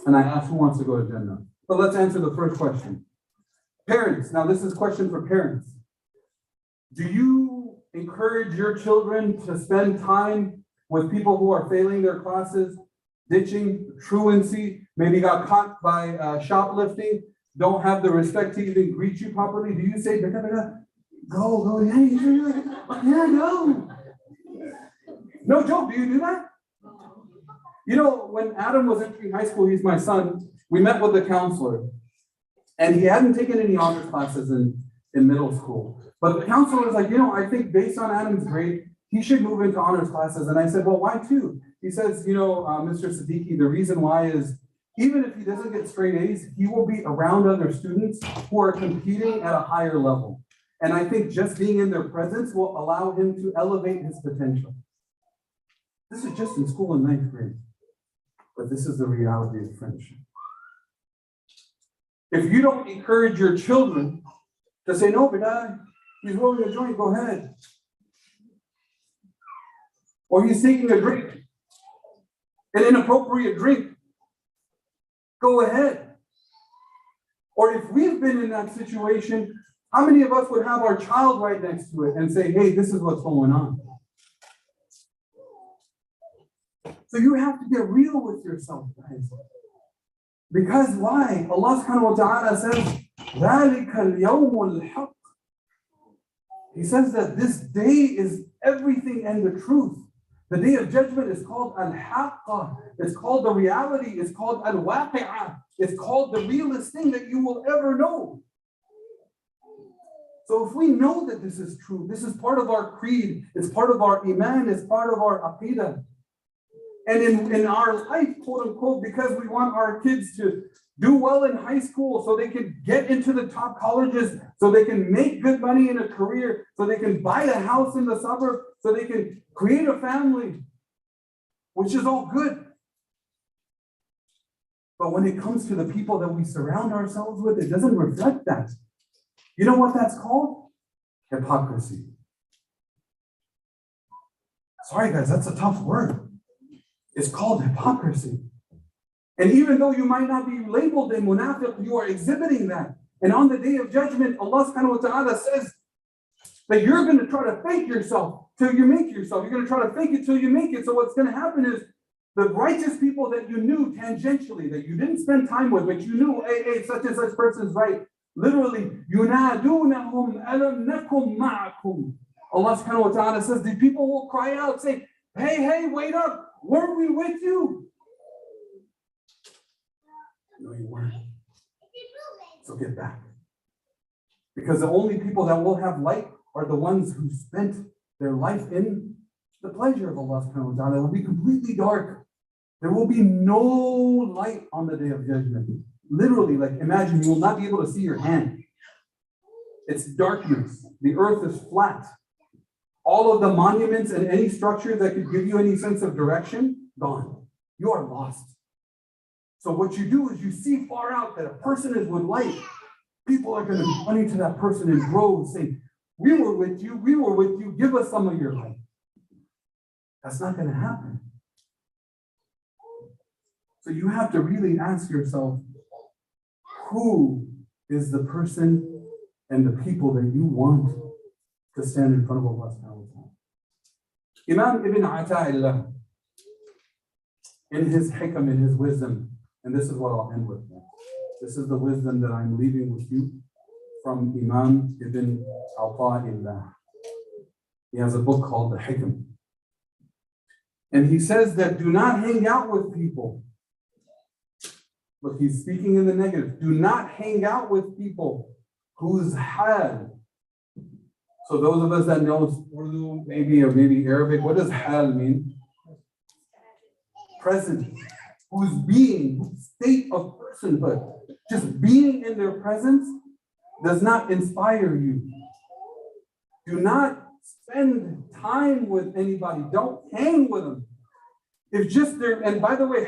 And I asked, who wants to go to Jannah? But let's answer the first question. Parents, now this is a question for parents. Do you encourage your children to spend time with people who are failing their classes, ditching, truancy, maybe got caught by shoplifting, don't have the respect to even greet you properly? Do you say, go, yeah, go. No joke, do you do that? You know, when Adam was entering high school, he's my son, we met with the counselor, and he hadn't taken any honors classes in middle school. But the counselor was like, I think based on Adam's grade, he should move into honors classes. And I said, well, why two? He says, Mr. Siddiqui, the reason why is even if he doesn't get straight A's, he will be around other students who are competing at a higher level. And I think just being in their presence will allow him to elevate his potential. This is just in school in 9th grade. But this is the reality of friendship. If you don't encourage your children to say, no, but he's rolling a joint, go ahead. Or he's taking a drink, an inappropriate drink, go ahead. Or if we've been in that situation, how many of us would have our child right next to it and say, hey, this is what's going on? So you have to get real with yourself, guys. Because why? Allah subhanahu wa ta'ala says, ذَلِكَ الْيَوْمُ الْحَقِّ. He says that this day is everything and the truth. The day of judgment is called al-haqqa. It's called the reality. It's called al-waqi'ah. It's called the realest thing that you will ever know. So if we know that this is true, this is part of our creed, it's part of our iman, it's part of our aqidah, And in our life, quote unquote, because we want our kids to do well in high school so they can get into the top colleges, so they can make good money in a career, so they can buy a house in the suburb, so they can create a family, which is all good. But when it comes to the people that we surround ourselves with, it doesn't reflect that. You know what that's called? Hypocrisy. Sorry guys, that's a tough word. It's called hypocrisy. And even though you might not be labeled a munafiq, you are exhibiting that. And on the day of judgment, Allah subhanahu wa ta'ala says that you're going to try to fake yourself till you make yourself. You're going to try to fake it till you make it. So what's going to happen is the righteous people that you knew tangentially, that you didn't spend time with, but you knew, hey, such and such person's right. Literally, يُنَادُونَهُمْ أَلَمْ نَكُمْ مَعَكُمْ. Allah subhanahu wa ta'ala says the people will cry out, say, hey, wait up. Weren't we with you? No, you weren't. So get back. Because the only people that will have light are the ones who spent their life in the pleasure of Allah subhanahu wa ta'ala. It will be completely dark. There will be no light on the day of judgment. Literally, like imagine you will not be able to see your hand. It's darkness. The earth is flat. All of the monuments and any structure that could give you any sense of direction, gone. You are lost. So what you do is you see far out that a person is with light. People are going to be running to that person in droves saying, we were with you, give us some of your light. That's not going to happen. So you have to really ask yourself, who is the person and the people that you want to stand in front of Allah subhanahu wa ta'ala? Imam Ibn Ata'illah, in his hikam, in his wisdom, and this is what I'll end with. This is the wisdom that I'm leaving with you from Imam Ibn Ata'illah. He has a book called The Hikam. And he says that do not hang out with people. Look, he's speaking in the negative. Do not hang out with people whose hal. So those of us that know Urdu, maybe Arabic, what does hal mean? Present. Whose being, whose state of personhood. Just being in their presence does not inspire you. Do not spend time with anybody. Don't hang with them. If just there, and by the way,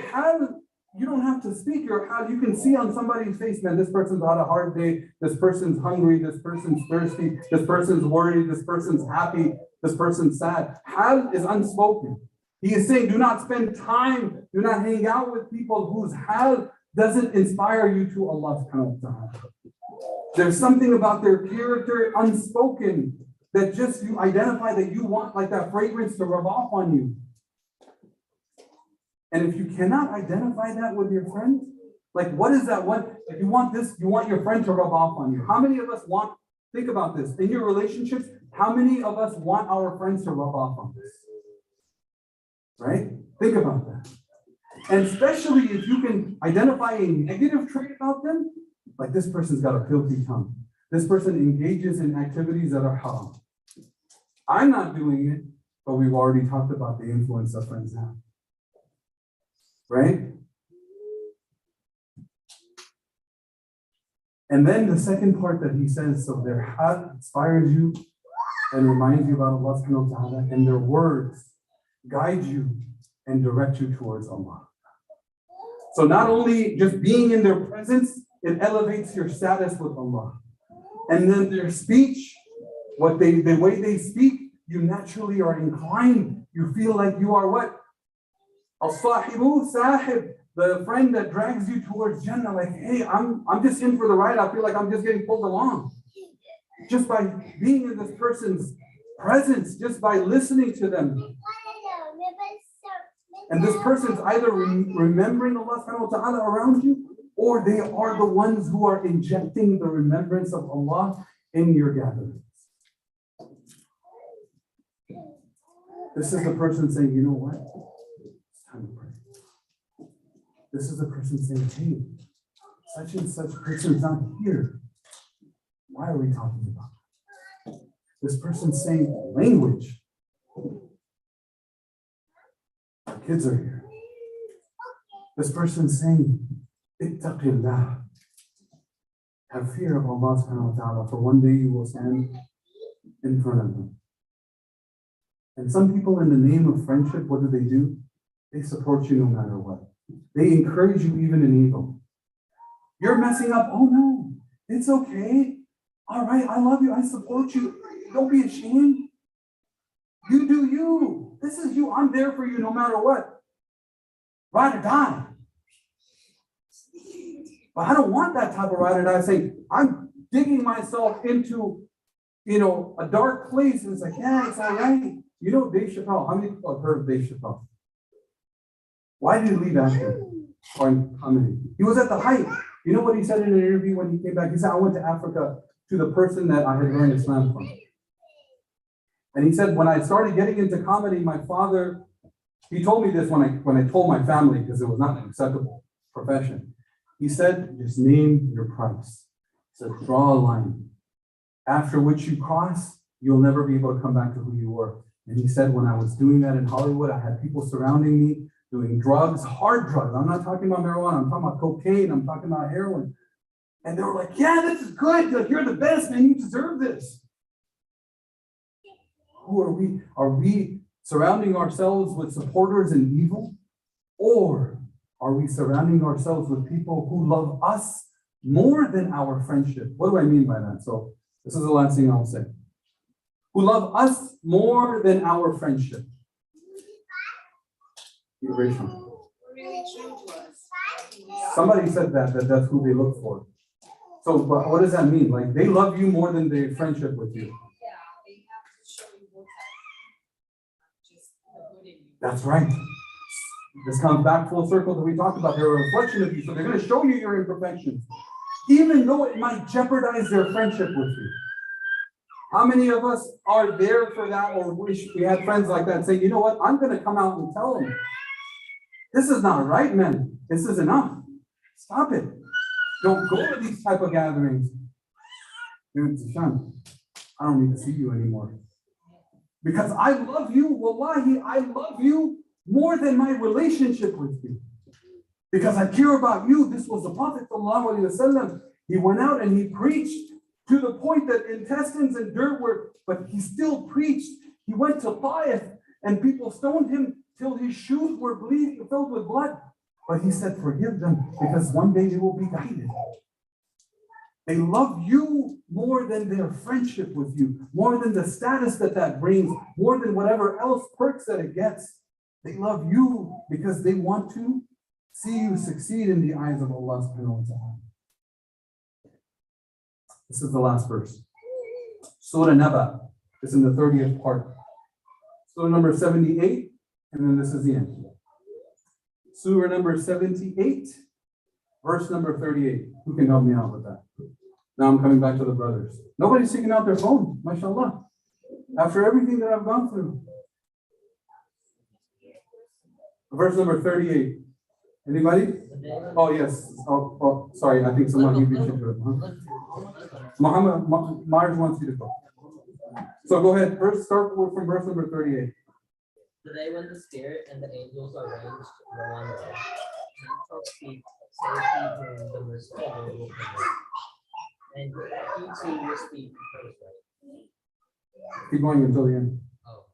you don't have to speak your hal. You can see on somebody's face, man, this person's had a hard day. This person's hungry. This person's thirsty. This person's worried. This person's happy. This person's sad. Hal is unspoken. He is saying, do not spend time. Do not hang out with people whose hal doesn't inspire you to Allah subhanahu wa ta'ala. There's something about their character unspoken that just you identify that you want like that fragrance to rub off on you. And if you cannot identify that with your friends, like what is that one? Like you want your friend to rub off on you. How many of us think about this, in your relationships, how many of us want our friends to rub off on us? Right? Think about that. And especially if you can identify a negative trait about them, like this person's got a filthy tongue. This person engages in activities that are haram. I'm not doing it, but we've already talked about the influence that friends have. Right? And then the second part that he says, so their heart inspires you and reminds you about Allah subhanahu wa ta'ala, and their words guide you and direct you towards Allah. So not only just being in their presence, it elevates your status with Allah. And then their speech, the way they speak, you naturally are inclined. You feel like you are what? As-sahibu sahib, the friend that drags you towards Jannah, like, hey, I'm just in for the ride. I feel like I'm just getting pulled along. Just by being in this person's presence, just by listening to them. And this person's either remembering Allah subhanahu wa ta'ala around you, or they are the ones who are injecting the remembrance of Allah in your gatherings. This is the person saying, you know what? It's time to pray. This is the person saying, hey, such and such person's not here. Why are we talking about it? This person's saying language. Our kids are here. This person's saying, Ittaqillah. Have fear of Allah subhanahu wa ta'ala, for one day you will stand in front of Him. And some people, in the name of friendship, what do? They support you no matter what. They encourage you even in evil. You're messing up. Oh no, it's okay. All right, I love you. I support you. Don't be ashamed. You do you. This is you. I'm there for you no matter what. Ride or die. But I don't want that type of ride or die saying, I'm digging myself into, a dark place. And it's like, yeah, it's all right. You know Dave Chappelle. How many people have heard of Dave Chappelle? Why did he leave acting or comedy? He was at the height. You know what he said in an interview when he came back? He said, I went to Africa to the person that I had learned Islam from. And he said, when I started getting into comedy, my father, he told me this when I told my family, because it was not an acceptable profession. He said, just name your price. He said, draw a line. After which you cross, you'll never be able to come back to who you were. And he said, when I was doing that in Hollywood, I had people surrounding me doing drugs, hard drugs. I'm not talking about marijuana. I'm talking about cocaine. I'm talking about heroin. And they were like, yeah, this is good. Like, you're the best, man. You deserve this. Who are we? Are we surrounding ourselves with supporters in evil? Or are we surrounding ourselves with people who love us more than our friendship? What do I mean by that? So this is the last thing I'll say. Who love us more than our friendship. Really true to us. Somebody said that's who they look for. So what does that mean? Like, they love you more than their friendship with you. Yeah, they have to show you both sides. Just the good in you. That's right. This comes back full circle that we talked about. They're a reflection of you. So they're going to show you your imperfections, even though it might jeopardize their friendship with you. How many of us are there for that, or wish we had friends like that saying, you know what, I'm going to come out and tell them, this is not right, man. This is enough. Stop it. Don't go to these type of gatherings. Dude, Tishan, I don't need to see you anymore. Because I love you, wallahi, I love you more than my relationship with you. Because I care about you. This was the Prophet ﷺ. He went out and he preached to the point that intestines and dirt were, but he still preached. He went to Taif and people stoned him till his shoes were bleeding, filled with blood. But he said, forgive them, because one day they will be guided. They love you more than their friendship with you, more than the status that brings, more than whatever else perks that it gets. They love you because they want to see you succeed in the eyes of Allah subhanahu wa ta'ala. This is the last verse. Surah Naba. It's in the 30th part. Surah number 78, and then this is the end. Surah number 78, verse number 38. Who can help me out with that? Now I'm coming back to the brothers. Nobody's taking out their phone, mashallah. After everything that I've gone through. Verse number 38. Anybody? Oh, yes. Oh, sorry. I think someone gave me to it. Muhammad, Mars wants you to go. So go ahead. First, start from verse number 38. The day when the Spirit and the angels are ranged in one row, he shall speak, say he whom the merciful Lord will permit. And he too will speak first, right? Keep going until the end. Oh.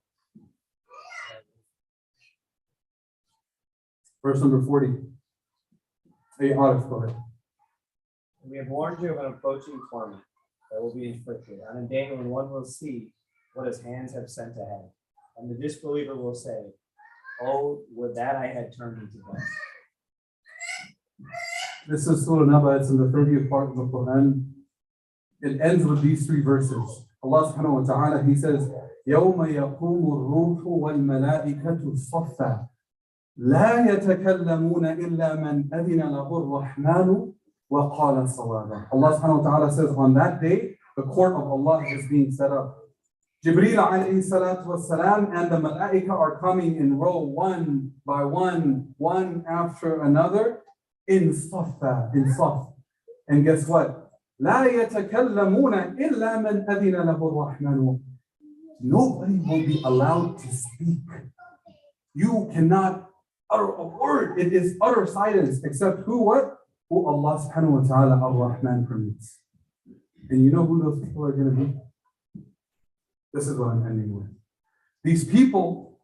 Verse number 40. Hey, Arif, go ahead. We have warned you of an approaching torment that will be inflicted on a day when one will see what his hands have sent ahead. And the disbeliever will say, oh, would that I had turned into dust. This is Surah Naba. It's in the 30th part of the Quran. It ends with these three verses. Allah subhanahu wa ta'ala, He says, يَوْمَ يَقُومُ الرُّوحُ وَالْمَلَائِكَةُ صَفًّا لا يتكلمون إلا من أذن له الرحمن وقال صوابا. Allah subhanahu wa ta'ala says, on that day, the court of Allah is being set up. Jibreel alayhi salatu wasalam and the malaika are coming in row, one by one, one after another, in saffa, in saf. And guess what? لا يتكلمون إلا من أذن له الرحمن. Nobody will be allowed to speak. You cannot utter a word. It is utter silence, except who, what? Who Allah subhanahu wa ta'ala ar-Rahman permits. And you know who those people are going to be? This is what I'm ending with. These people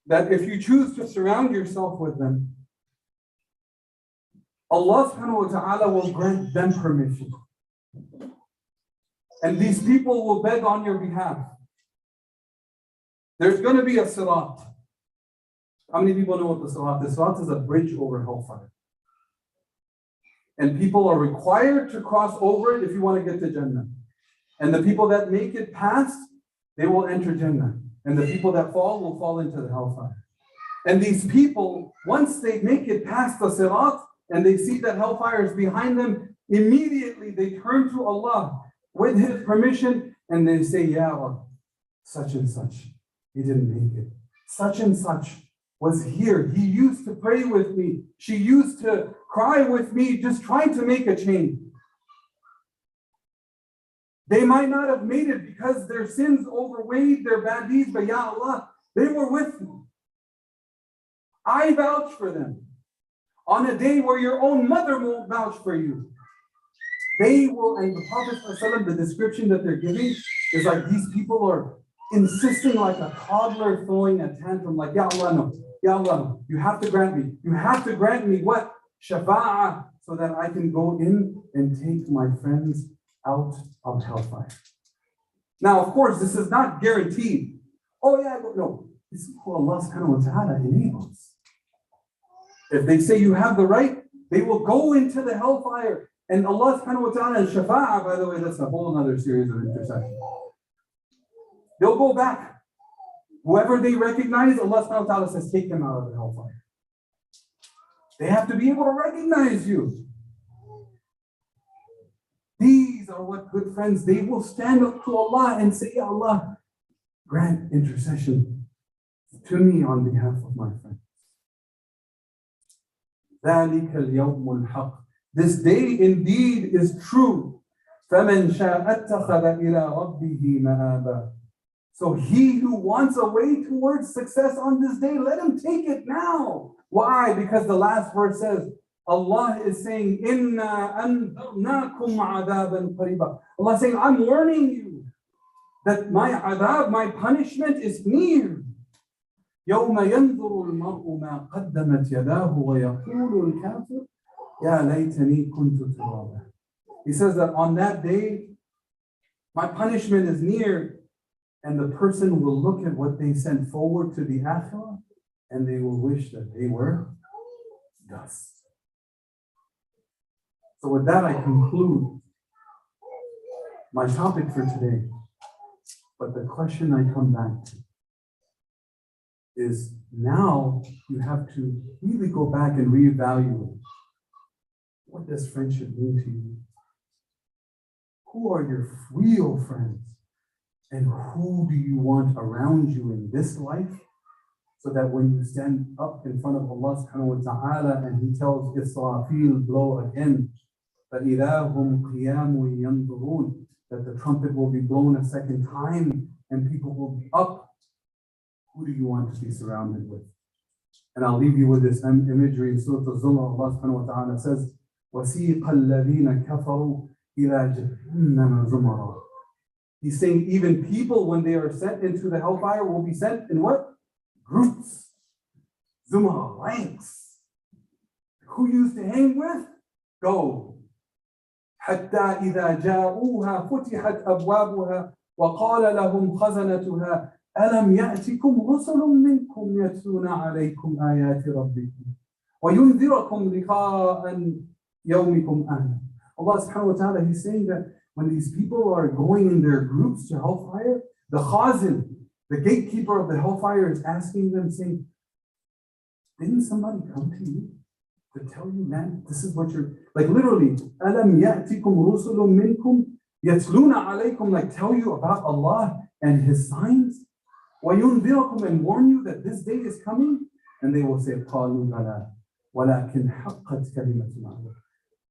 that if you choose to surround yourself with them, Allah subhanahu wa ta'ala will grant them permission. And these people will beg on your behalf. There's going to be a sirat. How many people know what the sirat is? Sirat is a bridge over hellfire. And people are required to cross over it if you want to get to Jannah. And the people that make it past, they will enter Jannah. And the people that fall will fall into the hellfire. And these people, once they make it past the sirat and they see that hellfire is behind them, immediately they turn to Allah with His permission and they say, Ya Rab, such and such, he didn't make it. Such and such was here. He used to pray with me. She used to cry with me, just trying to make a change. They might not have made it because their sins overweighed their bad deeds, but Ya Allah, they were with me. I vouch for them. On a day where your own mother won't vouch for you, they will, and the Prophet ﷺ, the description that they're giving is like these people are insisting like a toddler throwing a tantrum, like, Ya Allah, no, Ya Allah, no, you have to grant me. You have to grant me what? Shafa'ah, so that I can go in and take my friends out of hellfire. Now, of course, this is not guaranteed. Oh yeah, no, this is who Allah subhanahu wa ta'ala enables. If they say you have the right, they will go into the hellfire. And Allah subhanahu wa ta'ala and shafa'ah, by the way, that's a whole other series of intercession. They'll go back. Whoever they recognize, Allah subhanahu wa ta'ala says, take them out of the hellfire. They have to be able to recognize you. These are what good friends, they will stand up to Allah and say, Ya Allah, grant intercession to me on behalf of my friends. ذَلِكَ الْيَوْمُ الْحَقِّ. This day indeed is true. فَمَنْ شَاءَ اتَّخَذَ إِلَىٰ رَبِّهِ مَآبًا. So he who wants a way towards success on this day, let him take it now. Why? Because the last verse says, Allah is saying, إِنَّا أَنذَرْنَاكُمْ عَذَابًا قَرِيبًا. Allah is saying, I'm warning you that my adhab, my punishment is near. يَوْمَ يَنْظُرُ الْمَرْءُ مَا قَدَّمَتْ يَدَاهُ وَيَقُولُ الْكَافِرُ يَا لَيْتَنِي كُنْتُ تُرَابًا. He says that on that day, my punishment is near, and the person will look at what they sent forward to the akhirah, and they will wish that they were dust. So with that, I conclude my topic for today. But the question I come back to is now you have to really go back and reevaluate. What does friendship mean to you? Who are your real friends? And who do you want around you in this life? So that when you stand up in front of Allah subhanahu wa ta'ala and He tells Israfil, blow again, فَإِذَا هُمْ قِيَامٌ يَنْظُرُونَ, that the trumpet will be blown a second time and people will be up. Who do you want to be surrounded with? And I'll leave you with this imagery in Surah Al-Zumar. Allah subhanahu wa ta'ala says, وَسِيقَ الَّذِينَ كَفَرُوا إِلَى جَهَنَّمَ زُمَرًا. He's saying even people, when they are sent into the hellfire, will be sent in what? Groups. Zumar, ranks. Who you used to hang with? Go. حتى إذا جاءوها فتحت أبوابها وقال لهم خزنتها ألم يأتكم رسل منكم يتلون عليكم آيات ربكم وينذركم لقاء يومكم هذا. Allah subhanahu wa ta'ala, He's saying that when these people are going in their groups to hellfire, the khazin, the gatekeeper of the hellfire, is asking them, saying, didn't somebody come to you to tell you, man, this is what you're, like literally, أَلَمْ يَأْتِكُمْ رُسُلٌ مِّنْكُمْ يَتْلُونَ عَلَيْكُمْ, like tell you about Allah and His signs, وَيُنذِرَكُمْ, and warn you that this day is coming? And they will say, قَالُوا بَلَى وَلَكِنْ حَقَّتْ كَلِمَةُ الْعَذَابِ.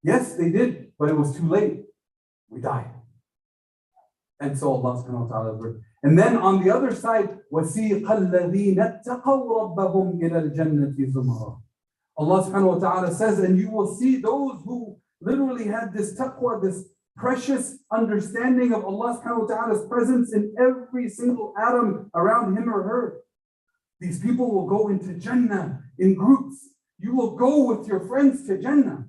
Yes, they did, but it was too late. We died. And so Allah subhanahu wa ta'ala. And then on the other side, وَسِيقَ الَّذِينَ اتَّقَوْا رَبَّهُمْ إِلَى الْجَنَّةِ زُمَرًا. Allah subhanahu wa ta'ala says, and you will see those who literally had this taqwa, this precious understanding of Allah subhanahu wa ta'ala's presence in every single atom around him or her. These people will go into Jannah in groups. You will go with your friends to Jannah.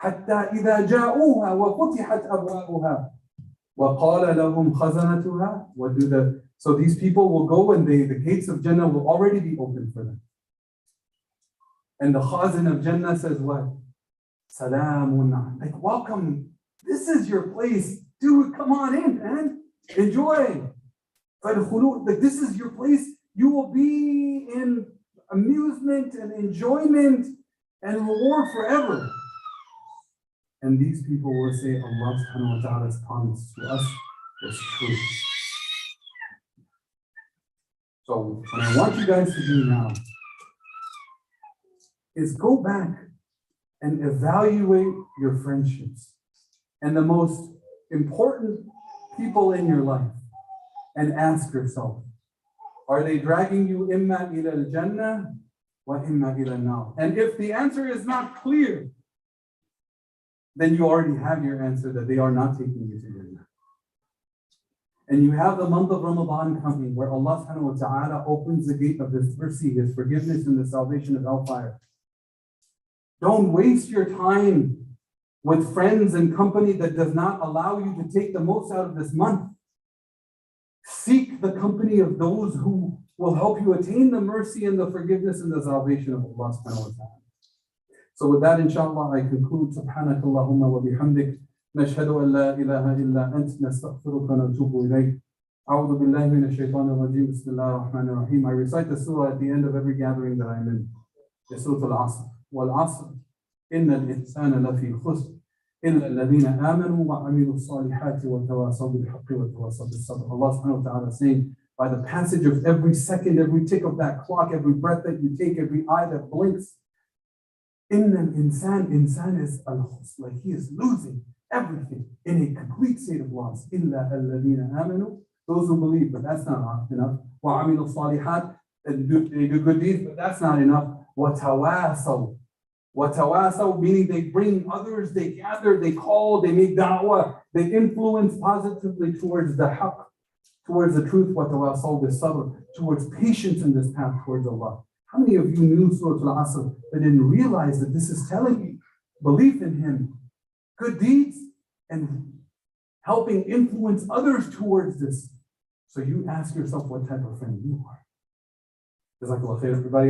حَتَّى إِذَا جَاءُوهَا وَفُتِحَتْ أَبْوَابُهَا وَقَالَ لَهُمْ خَزَنَتُهَا. So these people will go and the gates of Jannah will already be open for them. And the khazin of Jannah says what? Salamun. Like, welcome. This is your place. Dude, come on in, man. Enjoy. Like, this is your place. You will be in amusement and enjoyment and reward forever. And these people will say, Allah subhanahu wa ta'ala's promise to us was true. So what I want you guys to do now is go back and evaluate your friendships and the most important people in your life and ask yourself, are they dragging you imma ila al-jannah wa imma ila al-nar? And if the answer is not clear, then you already have your answer that they are not taking you to Jannah. And you have the month of Ramadan coming where Allah subhanahu wa ta'ala opens the gate of His mercy, His forgiveness, and the salvation of hellfire. Don't waste your time with friends and company that does not allow you to take the most out of this month. Seek the company of those who will help you attain the mercy and the forgiveness and the salvation of Allah subhanahu wa ta'ala. So with that, inshallah, I conclude. Subhanak Allahumma wa bihamdik. Nashhadu an la ilaha illa ant. Nastaghfiruka wa natubu ilayk. A'udhu billahi minash shaitanir rajim. Bismillahir rahmanir rahim. I recite the surah at the end of every gathering that I'm in. The Surah Al-Asr. Wal-Asr. Inna al-insana lafi khusr. إلا الذين آمنوا وعملوا الصالحات وتواصوا بالحق وتواصوا بالصبر. Allah subhanahu wa ta'ala saying, by the passage of every second, every tick of that clock, every breath that you take, every eye that blinks, إن الإنسان, insan is al-khus, like he is losing everything in a complete state of loss. إلا الذين آمنوا, those who believe, but that's not enough. وعملوا الصالحات, and do good deeds, but that's not enough. وتواصوا. Watawasaw, meaning they bring others, they gather, they call, they make da'wah, they influence positively towards the haqq, towards the truth. Watawasaw bis-sabr, towards patience in this path towards Allah. How many of you knew Surah Al-Asr but didn't realize that this is telling you belief in Him, good deeds, and helping influence others towards this? So you ask yourself what type of friend you are. Jazakallah khair, everybody.